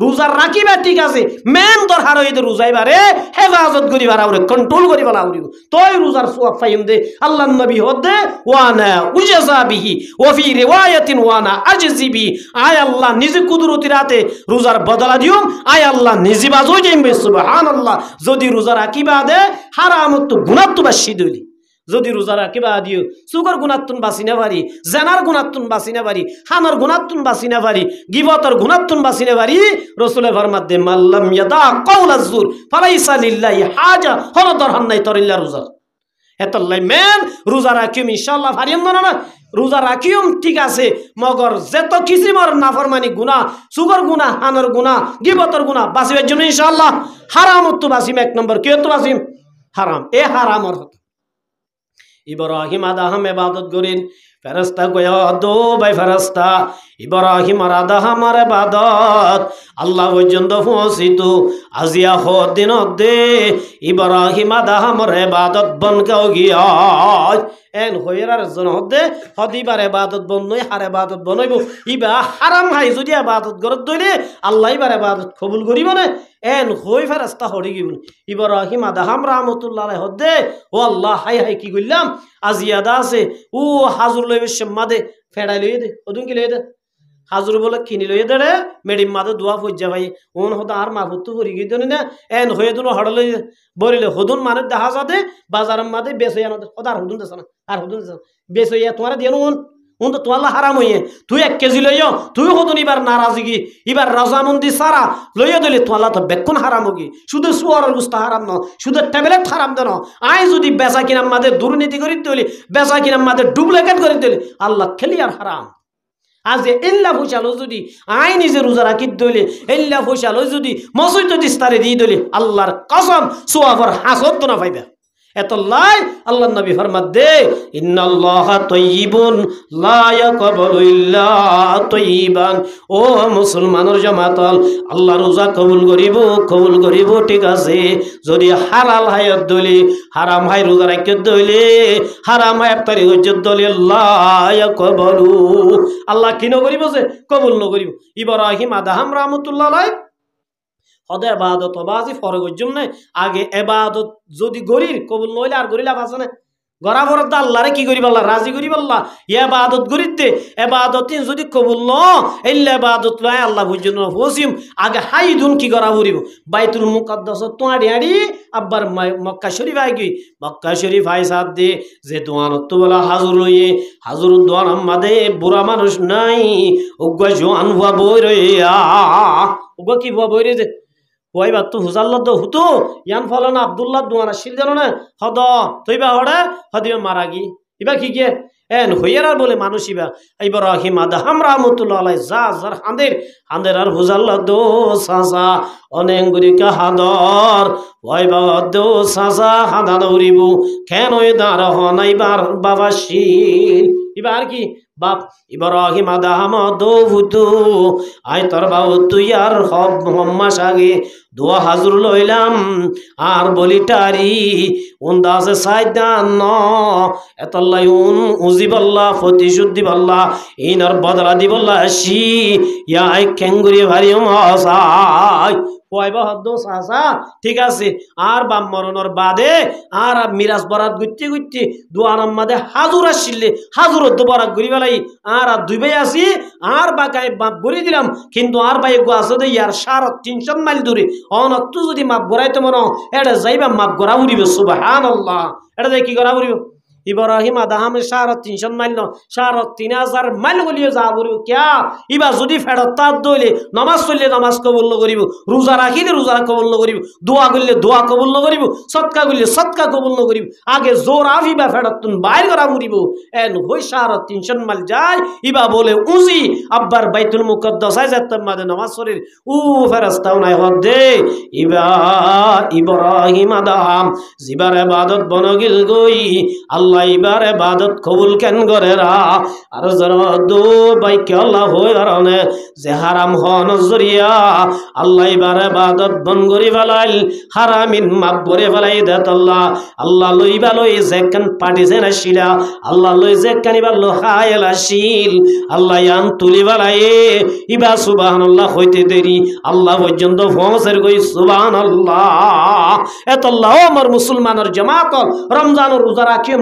রোজা রাখিবা ঠিক আছে মেন দরকার হইতে রোজাইবারে হেফাজত করিবার আউরে কন্ট্রোল করিবার আউরি তোই রোজার সওয়াব পাইম দে আল্লাহর নবী হদে ওয়ানা উজাযা বিহি ওয়া ফি রিওয়ায়াতিন ওয়ানা আজজি বি আয় আল্লাহ নিজে কুদরতি রাতে রোজার বদলা দিও আয় আল্লাহ নিজে বাজো যাইবে সুবহানাল্লাহ যদি রোজা রাখিবা দে হারামত তো গুনাহ বাসি দলি যদি রোজা রাখিবা দিও সুগর গুনাতুন বাসি না পারি জানার গুনাতুন বাসি না পারি হানার গুনাতুন বাসি না পারি গিবতর গুনাতুন বাসি না পারি রাসূলের ফরমাতে মাল্লাম ইয়াদা কাউলাজ জুর ফালাইসা লিল্লাহি হাজা হন দরহান নাই তরিল্লা রোজা এতলাই মেন রোজা রাখিম ইনশাআল্লাহ পারিম না রোজা রাখিম ঠিক আছে মগর যত কিসিমর নাফরমানি গুনাহ সুগর গুনাহ হানার গুনাহ গিবতর গুনাহ বাসিবার জন্য ইনশাআল্লাহ হারামত তো বাসিম এক নম্বর কি তো বাসিম হারাম এ হারামর ইব্রাহিম আদম ইবাদত করেন ফেরেশতা কয়া দো ভাই ফেরেশতা ইব্রাহিম আর আদমের ইবাদত আল্লাহ পর্যন্ত পৌঁছিত আজিয়া দিন দে ইব্রাহিম আদমের ইবাদত বন কেও গিয়া এন হইরার জন হদে হদিবার ইবাদত বন নই হার ইবাদত বনইব ইবা হারাম হাই যদি ইবাদত করত দইলে আল্লাহ ইবার ইবাদত কবুল করিব না এন হই ফেরেশতা হরি গিব ইব্রাহিম আদম রাহমাতুল্লাহ আলাইহি হদে ও আল্লাহ হাই হাই কি কইলাম আজিয়াদা আছে ও হাজুর লইবে সম্মাদে ফেড়াই লইয়ে দে ওদুন কি লইয়ে দে হাজুর বলে কিনি লইয়ে দে রে মেডিম মাদে দোয়া ফজ্জা ভাই ওন হদা আর মাহফুত হরি গই দনে না এন হয়ে দুনো হড়লে বলিলে হদুন মানে দেখা যাতে বাজারের মাদে বেচে আনো হদার হদুন দেছ না আর হদুন দেছ বেচে তোমার দিনো উন তো তোয়াল্লা হারাম হইয়ে তুই 1 কেজি লইও তুই হদুন এবার নারাজগি এবার রাজামন্দি সারা লইয়ে দিলে তোয়াল্লা তো বেকুন হারাম হগি শুধু সুয়ারের গুস্তা হারাম ন শুধু ট্যাবলেট হারাম দেন আই যদি বেচা কিনাম মাদে দুর্নীতি করি দিলি বেচা কিনাম মাদে ডুপ্লিকেট করি দিলি আল্লাহ খেলি আর হারাম আজ এল্লা ফসালো যদি আই নিজে রোজা রাখি দলে এল্লা ফসালো যদি মসজিদ দিস্তারে দিয়ে দলে আল্লাহর কসম সোয়াবর হাসত না পাইবে এতলাই আল্লাহ নবী ফরমাত দে ইন্নাল্লাহা তাইয়িবুন লা ইয়াকবালু ইল্লা তাইয়িবান। ও মুসলমানের জামাতল আল্লাহ রোজা কবুল করিব ঠিক আছে যদি হালাল হায়াত দলি হারাম হাই রোজা রাখতে দলে হারাম হায়াত তারি হজ্জত দলে লা ইয়াকবালু আল্লাহ কি নকরিব যে কবুল নকরিব। ইব্রাহিম আদহাম রাহমাতুল্লাহ আলাইহি হদে এবাদত বাজি ফরজ জন্য আগে এবাদত যদি গরির কবুল নইলে আর গরিলা আছে না গরা ফরদ আল্লাহরে কি করিব আল্লাহ রাজি করিব আল্লাহ ইবাদত গরিতে এবাদত যদি কবুল ন ইল্লা ইবাদত লয় আল্লাহ বুঝুন ফসিম আগে হাইদুন কি গরা করিব বাইতুল মুকদ্দাস তোয়াড়ি আড়ি আব্বার মক্কা শরীফ আই গই মক্কা শরীফ আই সাথ দে যে দোয়ানত তো বলা হাজুর লইয়ে হাজুর দোয়ান আমাদে বুড়া মানুষ নাই উগ্গা জোয়ান হওয়া বই রইয়া উগ্গা কি হওয়া বই রে যে ওই বা তু হুজাল্লা দো হুতো ইয়ান ফলনা আব্দুল্লাহ দুয়ানা শিল জানো না হদ তৈবা হড়া হদিবা মারাগি ইবা কি গে এন হইয়ার বলে মানুষ ইবা ইব্রাহিম আদহাম রাহমাতুল্লাহ আলাইহি যা যার হাঁদের আর হুজাল্লা দো সাসা অনেঙ্গুরিকা হাদর ওই বা দো সাসা হাদা দৌরিবু কেন এ দাঁড় হনাইবার বাবা শিল ইবার কি বাপ ইব্রাহিম আদহাম দো হুতো আই তোর বাবু তুই আর হব মোহাম্মদ আগে দোয়া হাজুর লইলাম আর বলিটারি উন্দাসে সাইদান এতল্লাই উজিবাল্লাহ প্রতিশোধ দিবাল্লাহ ইনার বদলা দিবাল্লাহ আসি ইয়াই খেঙ্গুরি ভারি মশাই ঠিক আছে আর বাম মরণর বাদে আর মিরাজ বরাত গুচ্ছি দোয়ার মাদে হাজুর আসলে হাজুর তো বরাত ঘুরি বেলাই আর দুই ভাই আসি আর বাকায় বাপ বলি দিলাম কিন্তু আর ভাই গো আছে দে ইয়ার 350 মাইল দূরে অনত যদি মাপ গড়াইতে মনো এটা যাইবা মাপ গড়া উড়িবে সুবহানাল্লাহ এটা যাই কি গড়া উড়িবে ইব্রাহিম আদহামের 350 মাইল ন 3000 মাইল গলিয়ে যা বলিব কিয়া ইবা যদি ফেরত তার দইলে নামাজ পড়লে নামাজ কবুল করিব রোজা রাখিলে রোজা কবুল করিব দোয়া করলে দোয়া কবুল করিব সদকা করলে সদকা কবুল করিব আগে জোর আফিবা ফেরত তুন বাইর করা মুরিব এন হই 350 মাইল যায় ইবা বলে উজি আব্বার বাইতুল মুকদ্দাস আই যাত মাদে নামাজ পড়ির ও ফেরেশতাও নাই হদে ইবা ইব্রাহিম আদহাম জিবার ইবাদত বনগিল গই আল্লাহ ইবার ইবাদত কবুল কেন করে রা আর যারা দো বাইকে আল্লাহ হই আরনে যে হারাম হন জরিয়া আল্লাহ ইবার ইবাদত বন করি ফেলাইল হারামিন মাপ করে ফেলাই দেত আল্লাহ লইবা লই যে কান পাটিছে না শিলা আল্লাহ লই যে কানিবা লোহাইল আসিল আল্লাহ ইয়ান তুলি ফেলাই ইবা সুবহানাল্লাহ হইতে দেরি আল্লাহ পর্যন্ত পৌঁছের গই সুবহানাল্লাহ এত আল্লাহ আমার মুসলমানের জামাত রমজান রোজা রাখিম